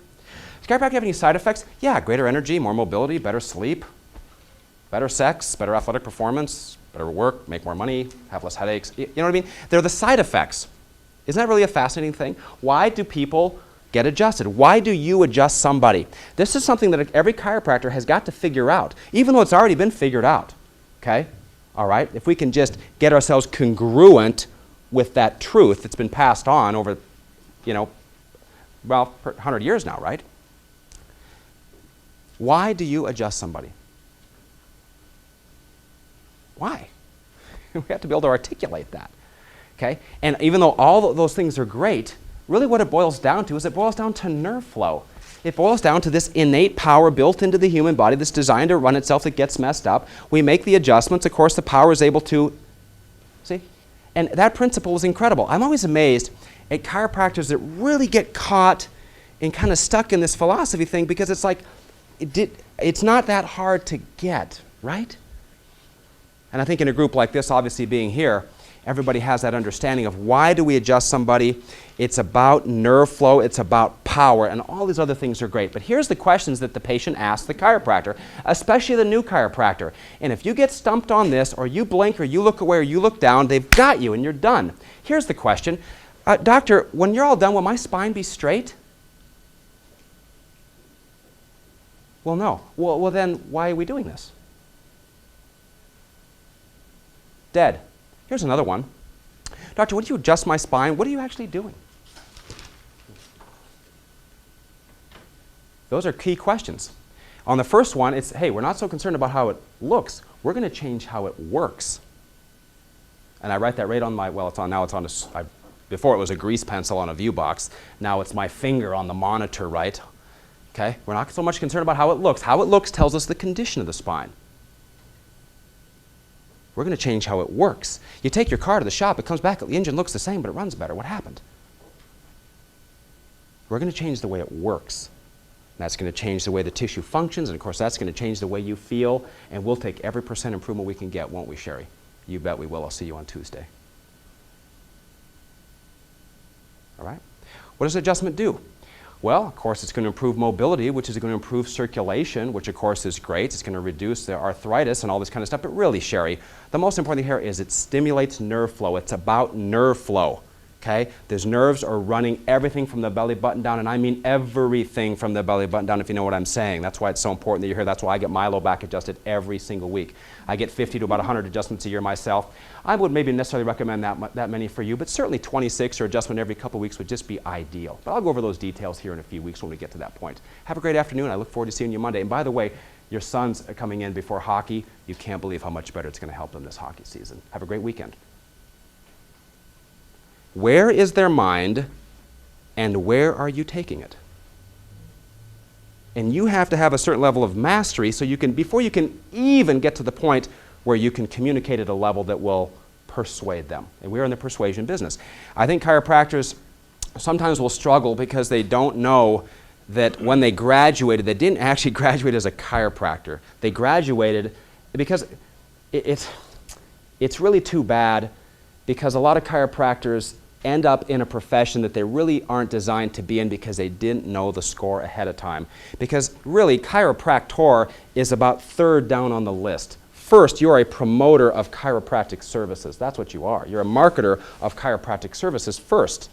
Speaker 1: Does chiropractic have any side effects? Yeah, greater energy, more mobility, better sleep, better sex, better athletic performance, better work, make more money, have less headaches. You know what I mean? They're the side effects. Isn't that really a fascinating thing? Why do people get adjusted? Why do you adjust somebody? This is something that every chiropractor has got to figure out, even though it's already been figured out. Okay? All right? If we can just get ourselves congruent with that truth that's been passed on over, well, 100 years now, right? Why do you adjust somebody? Why? We have to be able to articulate that. Okay? And even though all those things are great, really what it boils down to is it boils down to nerve flow. It boils down to this innate power built into the human body that's designed to run itself that gets messed up. We make the adjustments. Of course, the power is able to, see? And that principle is incredible. I'm always amazed at chiropractors that really get caught and kind of stuck in this philosophy thing because it's like, it's not that hard to get, right? And I think in a group like this, obviously being here, everybody has that understanding of why do we adjust somebody. It's about nerve flow, it's about power, and all these other things are great. But here's the questions that the patient asks the chiropractor, especially the new chiropractor. And if you get stumped on this, or you blink, or you look away, or you look down, they've got you and you're done. Here's the question. Doctor, when you're all done, will my spine be straight? Well, no. Well, then why are we doing this? Dead. Here's another one. Doctor, when you adjust my spine, what are you actually doing? Those are key questions. On the first one, it's, hey, we're not so concerned about how it looks. We're going to change how it works. And I write that right on my, well, it's on, now it's on a, before it was a grease pencil on a view box. Now it's my finger on the monitor, right? Okay? We're not so much concerned about how it looks. How it looks tells us the condition of the spine. We're going to change how it works. You take your car to the shop, it comes back, the engine looks the same, but it runs better. What happened? We're going to change the way it works. That's going to change the way the tissue functions, and of course that's going to change the way you feel, and we'll take every % improvement we can get, won't we, Sherry? You bet we will. I'll see you on Tuesday. All right? What does the adjustment do? Well, of course, it's going to improve mobility, which is going to improve circulation, which, of course, is great. It's going to reduce the arthritis and all this kind of stuff. But really, Sherry, the most important thing here is it stimulates nerve flow. It's about nerve flow. Okay? Those nerves are running everything from the belly button down, and I mean everything from the belly button down, if you know what I'm saying. That's why it's so important that you're here. That's why I get my low back adjusted every single week. I get 50 to about 100 adjustments a year myself. I would maybe necessarily recommend that many for you, but certainly 26 or adjustment every couple weeks would just be ideal. But I'll go over those details here in a few weeks when we get to that point. Have a great afternoon. I look forward to seeing you Monday. And by the way, your son's coming in before hockey. You can't believe how much better it's going to help them this hockey season. Have a great weekend. Where is their mind, and where are you taking it? And you have to have a certain level of mastery so you can, before you can even get to the point where you can communicate at a level that will persuade them. And we're in the persuasion business. I think chiropractors sometimes will struggle because they don't know that when they graduated, they didn't actually graduate as a chiropractor. They graduated because it's really too bad, because a lot of chiropractors end up in a profession that they really aren't designed to be in because they didn't know the score ahead of time. Because really, chiropractor is about third down on the list. First, you're a promoter of chiropractic services. That's what you are. You're a marketer of chiropractic services first.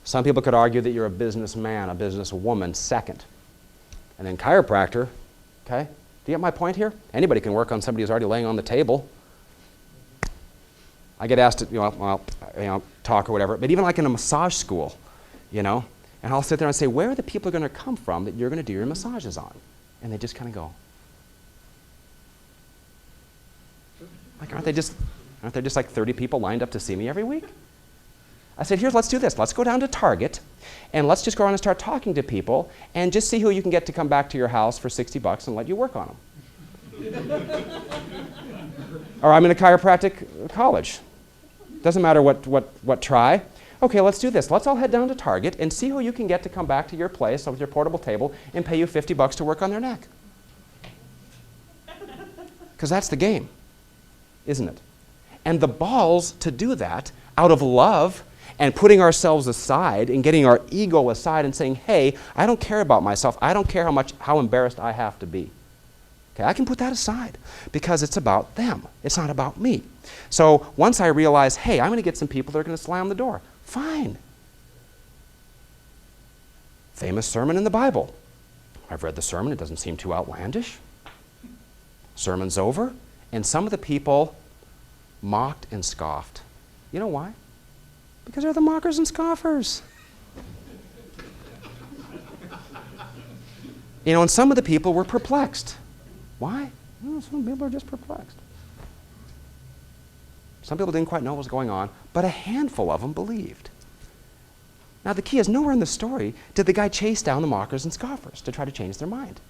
Speaker 1: Some people could argue that you're a businessman, a businesswoman second. And then chiropractor, okay? Do you get my point here? Anybody can work on somebody who's already laying on the table. I get asked to talk or whatever, but even like in a massage school, and I'll sit there and say, where are the people going to come from that you're going to do your massages on? And they just kind of go, like, aren't there just like 30 people lined up to see me every week? I said, let's do this. Let's go down to Target, and let's just go around and start talking to people, and just see who you can get to come back to your house for $60 and let you work on them. Or I'm in a chiropractic college. Doesn't matter what try. Okay, let's do this. Let's all head down to Target and see who you can get to come back to your place with your portable table and pay you $50 to work on their neck. Because that's the game, isn't it? And the balls to do that out of love and putting ourselves aside and getting our ego aside and saying, hey, I don't care about myself. I don't care how embarrassed I have to be. Okay, I can put that aside because it's about them. It's not about me. So once I realize, hey, I'm going to get some people that are going to slam the door. Fine. Famous sermon in the Bible. I've read the sermon. It doesn't seem too outlandish. Sermon's over, and some of the people mocked and scoffed. You know why? Because they're the mockers and scoffers. And some of the people were perplexed. Why? Well, some people are just perplexed. Some people didn't quite know what was going on, but a handful of them believed. Now the key is nowhere in the story did the guy chase down the mockers and scoffers to try to change their mind.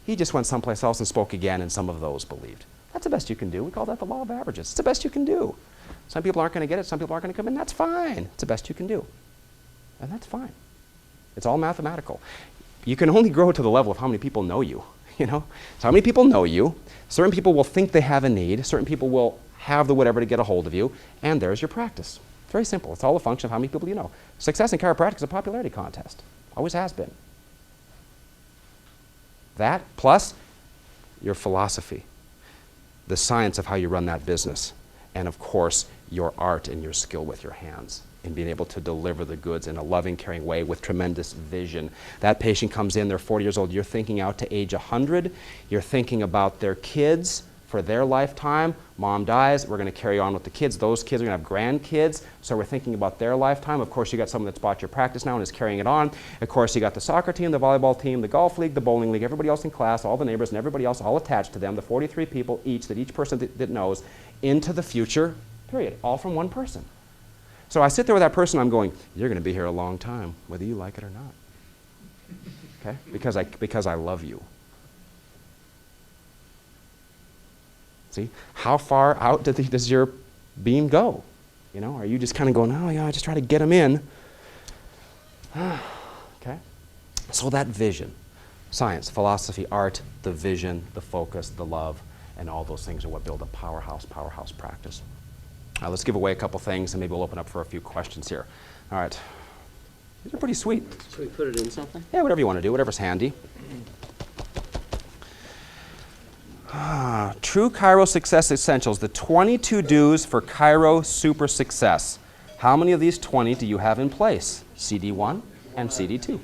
Speaker 1: He just went someplace else and spoke again, and some of those believed. That's the best you can do. We call that the law of averages. It's the best you can do. Some people aren't going to get it. Some people aren't going to come in. That's fine. It's the best you can do. And that's fine. It's all mathematical. You can only grow to the level of how many people know you. You know? So how many people know you? Certain people will think they have a need. Certain people will have the whatever to get a hold of you. And there's your practice. It's very simple. It's all a function of how many people you know. Success in chiropractic is a popularity contest. Always has been. That plus your philosophy, the science of how you run that business, and of course your art and your skill with your hands in being able to deliver the goods in a loving, caring way with tremendous vision. That patient comes in, they're 40 years old, you're thinking out to age 100, you're thinking about their kids for their lifetime. Mom dies, we're going to carry on with the kids. Those kids are going to have grandkids, so we're thinking about their lifetime. Of course, you got someone that's bought your practice now and is carrying it on. Of course, you got the soccer team, the volleyball team, the golf league, the bowling league, everybody else in class, all the neighbors and everybody else all attached to them, the 43 people each that each person that knows into the future, period, all from one person. So I sit there with that person, I'm going, you're going to be here a long time, whether you like it or not. Okay? Because I love you. See, how far out does your beam go? You know, are you just kind of going, oh yeah, I just try to get them in. Okay? So that vision, science, philosophy, art, the vision, the focus, the love, and all those things are what build a powerhouse practice. Let's give away a couple things and maybe we'll open up for a few questions here. All right. These are pretty sweet.
Speaker 9: Should we put it in something?
Speaker 1: Yeah, whatever you want to do, whatever's handy. True Chiro Success Essentials, the 22 do's for Chiro Super Success. How many of these 20 do you have in place? CD1 and CD2.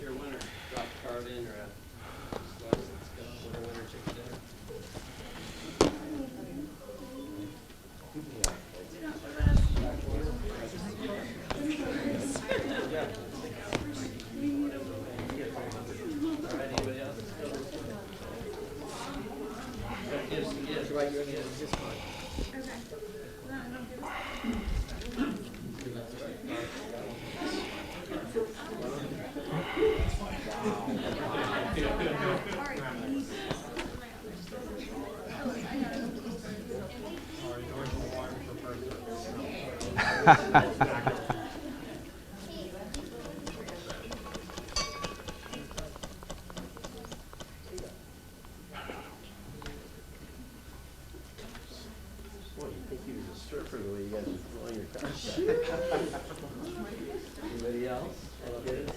Speaker 9: Anybody else? Kids,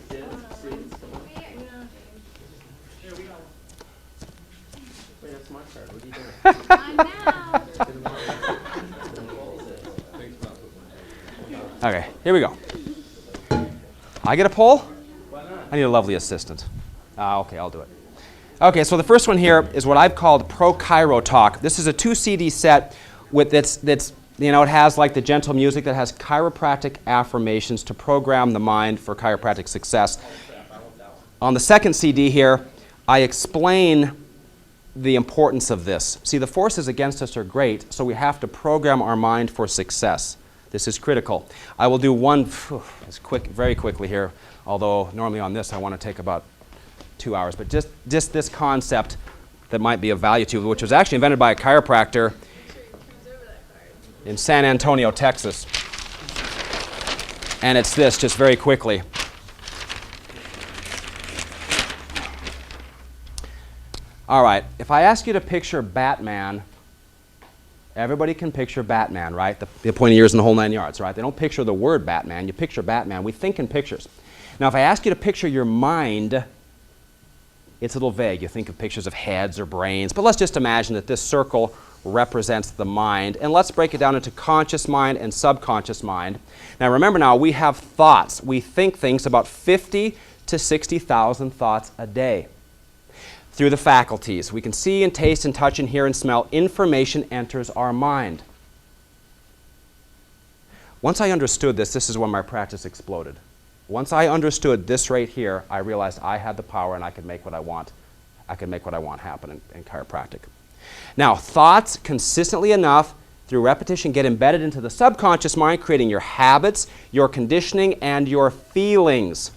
Speaker 9: students, come on. Wait, that's my card. What are you doing?
Speaker 7: Mine now.
Speaker 1: Okay, here we go. I get a poll?
Speaker 9: Why not?
Speaker 1: I need a lovely assistant. Okay, I'll do it. Okay, so the first one here is what I've called Pro Chiro Talk. This is a 2 CD set with that's you know, it has like the gentle music that has chiropractic affirmations to program the mind for chiropractic success. On the second CD here, I explain the importance of this. See, the forces against us are great, so we have to program our mind for success. This is critical. I will do one very quickly here, although normally on this I want to take about 2 hours, but just this concept that might be of value to you, which was actually invented by a chiropractor in San Antonio, Texas. And it's this, just very quickly. All right, if I ask you to picture Batman, everybody can picture Batman, right? The pointy ears and the whole 9 yards, right? They don't picture the word Batman, you picture Batman. We think in pictures. Now, if I ask you to picture your mind, it's a little vague. You think of pictures of heads or brains, but let's just imagine that this circle represents the mind, and let's break it down into conscious mind and subconscious mind. Now remember now, we have thoughts. We think things about 50 to 60,000 thoughts a day. Through the faculties, we can see and taste and touch and hear and smell. Information enters our mind. Once I understood this is when my practice exploded. Once I understood this right here, I realized I had the power and I could make what I want. I could make what I want happen in chiropractic. Now, thoughts consistently enough through repetition, get embedded into the subconscious mind, creating your habits, your conditioning, and your feelings.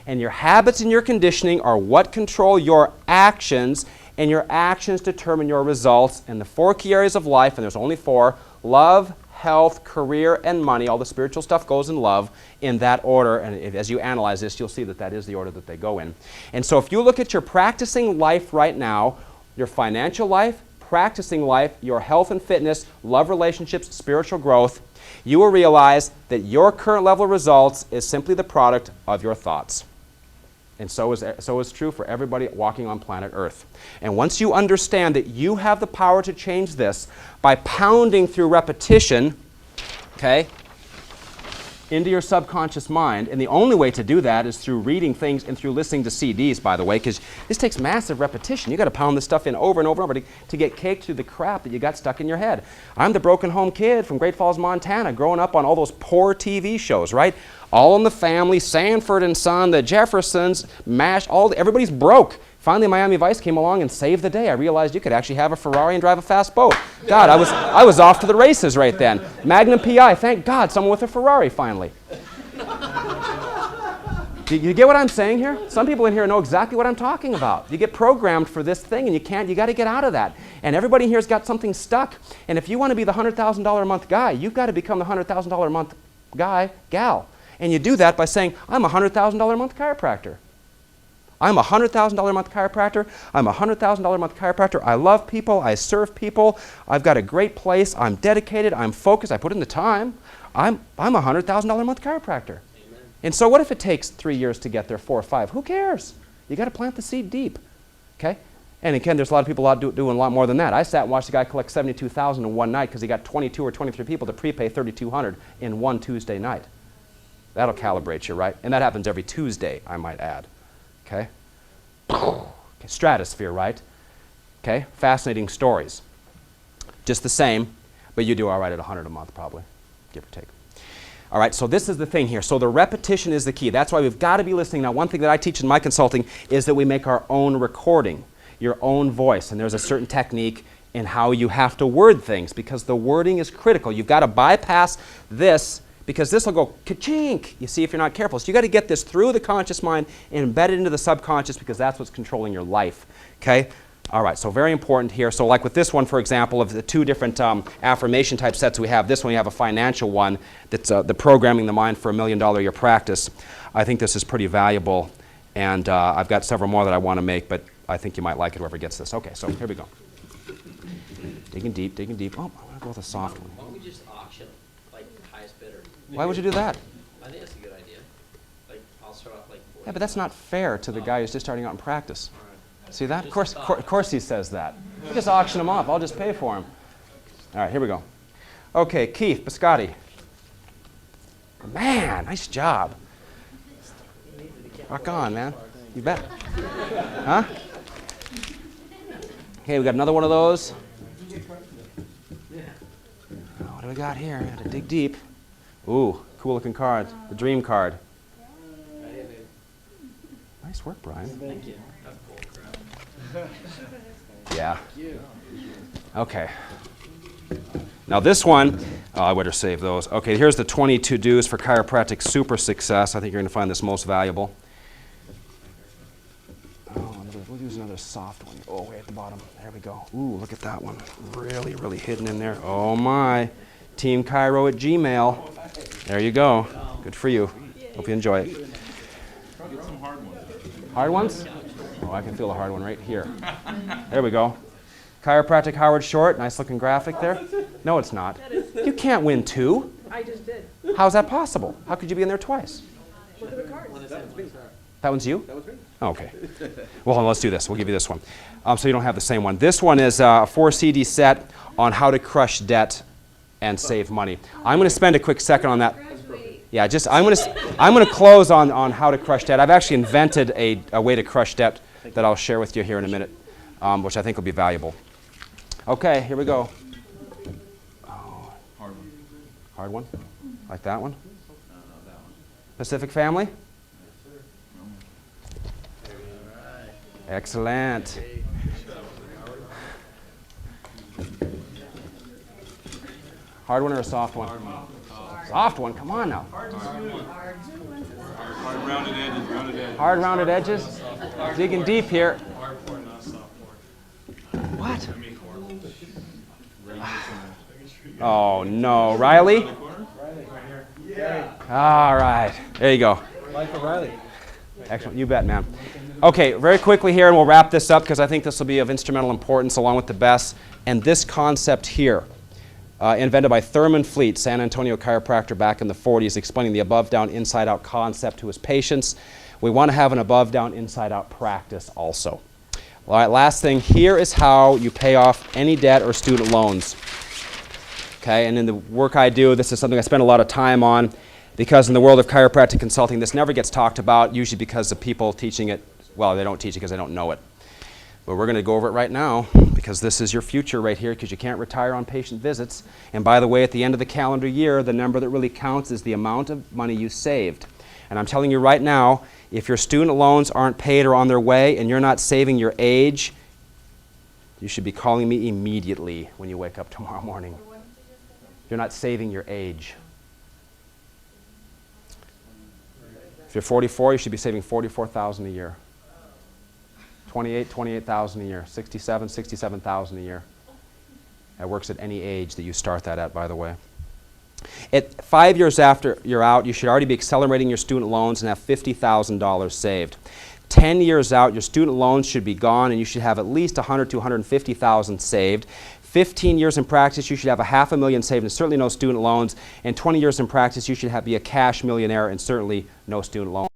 Speaker 1: And your habits and your conditioning are what control your actions, and your actions determine your results in the 4 key areas of life, and there's only 4: love, health, career, and money. All the spiritual stuff goes in love in that order, and as you analyze this, you'll see that that is the order that they go in. And so if you look at your practicing life right now, your financial life, practicing life, your health and fitness, love relationships, spiritual growth, you will realize that your current level of results is simply the product of your thoughts. And so is true for everybody walking on planet Earth. And once you understand that you have the power to change this by pounding through repetition, okay, into your subconscious mind, and the only way to do that is through reading things and through listening to CDs, by the way, because this takes massive repetition. You got to pound this stuff in over and over and over to get caked through the crap that you got stuck in your head. I'm the broken home kid from Great Falls, Montana, growing up on all those poor TV shows, right? All in the Family, Sanford and Son, the Jeffersons, MASH, everybody's broke. Finally, Miami Vice came along and saved the day. I realized you could actually have a Ferrari and drive a fast boat. God, I was off to the races right then. Magnum PI, thank God, someone with a Ferrari finally. Do you get what I'm saying here? Some people in here know exactly what I'm talking about. You get programmed for this thing and you got to get out of that. And everybody in here's got something stuck. And if you want to be the $100,000 a month guy, you've got to become the $100,000 a month guy, gal. And you do that by saying, I'm a $100,000 a month chiropractor. I'm a $100,000 a month chiropractor. I'm a $100,000 a month chiropractor. I love people. I serve people. I've got a great place. I'm dedicated. I'm focused. I put in the time. I'm a $100,000 a month chiropractor. Amen. And so what if it takes 3 years to get there, 4 or 5? Who cares? You got to plant the seed deep. Okay? And again, there's a lot of people doing a lot more than that. I sat and watched a guy collect $72,000 in one night because he got 22 or 23 people to prepay $3,200 in one Tuesday night. That'll calibrate you, right? And that happens every Tuesday, I might add. Okay? Stratosphere, right? Okay? Fascinating stories. Just the same, but you do all right at 100 a month probably, give or take. All right, so this is the thing here. So the repetition is the key. That's why we've got to be listening. Now, one thing that I teach in my consulting is that we make our own recording, your own voice, and there's a certain technique in how you have to word things because the wording is critical. You've got to bypass this because this will go ka-chink, you see, if you're not careful. So you got to get this through the conscious mind and embed it into the subconscious because that's what's controlling your life, okay? All right, so very important here. So like with this one, for example, of the 2 different affirmation type sets we have, this one we have a financial one that's the programming the mind for $1 million a year practice. I think this is pretty valuable, and I've got several more that I want to make, but I think you might like it, whoever gets this. Okay, so here we go. Digging deep, digging deep. Oh, I want to go with a soft one.
Speaker 9: Why don't we just auction, like, highest bidder?
Speaker 1: Why would you do that?
Speaker 9: I think that's a good idea. Like, I'll start off like 40.
Speaker 1: Yeah, but that's not fair to the guy who's just starting out in practice.
Speaker 9: All right.
Speaker 1: See that? Of course he says that. You just auction him off. I'll just pay for him. All right, here we go. Okay, Keith Biscotti. Man, nice job. Rock on, man. You bet. Huh? Okay, we got another one of those. Oh, what do we got here? Got to dig deep. Ooh, cool looking card. The dream card. Nice work, Brian.
Speaker 9: Thank you.
Speaker 1: Yeah. Okay. Now this one, I better save those. Okay, here's the 20 to-dos for chiropractic super success. I think you're going to find this most valuable. Oh, we'll use another soft one. Oh, way at the bottom. There we go. Ooh, look at that one. Really, really hidden in there. Oh my. Team Chiro at Gmail. There you go. Good for you. Hope you enjoy it.
Speaker 10: Get some hard ones.
Speaker 1: Hard ones? Oh, I can feel a hard one right here. There we go. Chiropractic Howard Short. Nice looking graphic there. No, it's not. You can't win 2.
Speaker 11: I just did.
Speaker 1: How's that possible? How could you be in there twice?
Speaker 11: Look at the cards.
Speaker 1: That one's you?
Speaker 10: That was me.
Speaker 1: Oh, okay. Well, let's do this. We'll give you this one. So you don't have the same one. This one is a 4 CD set on how to crush debt and save money. I'm going to spend a quick second on that. Yeah, I'm going to close on how to crush debt. I've actually invented a way to crush debt that I'll share with you here in a minute, which I think will be valuable. Okay, here we go. Oh.
Speaker 10: Hard one.
Speaker 1: Hard one? Like that one?
Speaker 10: No, that one.
Speaker 1: Pacific Family?
Speaker 10: Yes, sir.
Speaker 1: Excellent. Hard one or a soft one? Soft one, come on now.
Speaker 10: Hard rounded edges, rounded edges.
Speaker 1: Hard rounded edges. Digging deep here.
Speaker 10: Hard pour, not soft pour.
Speaker 1: What?
Speaker 10: I mean,
Speaker 1: Oh no, Riley? All right, there you go.
Speaker 9: Life of Riley.
Speaker 1: Excellent, you bet, man. Okay, very quickly here, and we'll wrap this up because I think this will be of instrumental importance along with the best. And this concept here, invented by Thurman Fleet, San Antonio chiropractor back in the 40s, explaining the above-down, inside-out concept to his patients. We want to have an above-down, inside-out practice also. All right, last thing, here is how you pay off any debt or student loans. Okay, and in the work I do, this is something I spend a lot of time on because in the world of chiropractic consulting, this never gets talked about, usually because the people teaching it, well, they don't teach it because they don't know it. But we're going to go over it right now because this is your future right here because you can't retire on patient visits. And by the way, at the end of the calendar year, the number that really counts is the amount of money you saved. And I'm telling you right now, if your student loans aren't paid or on their way and you're not saving your age, you should be calling me immediately when you wake up tomorrow morning. You're not saving your age. If you're 44, you should be saving $44,000 a year. 28, $28,000 a year. 67, $67,000 a year. That works at any age that you start that at, by the way. At 5 years after you're out, you should already be accelerating your student loans and have $50,000 saved. 10 years out, your student loans should be gone and you should have at least $100,000 to $150,000 saved. 15 years in practice, you should have $500,000 saved and certainly no student loans. And 20 years in practice, you should be a cash millionaire and certainly no student loans.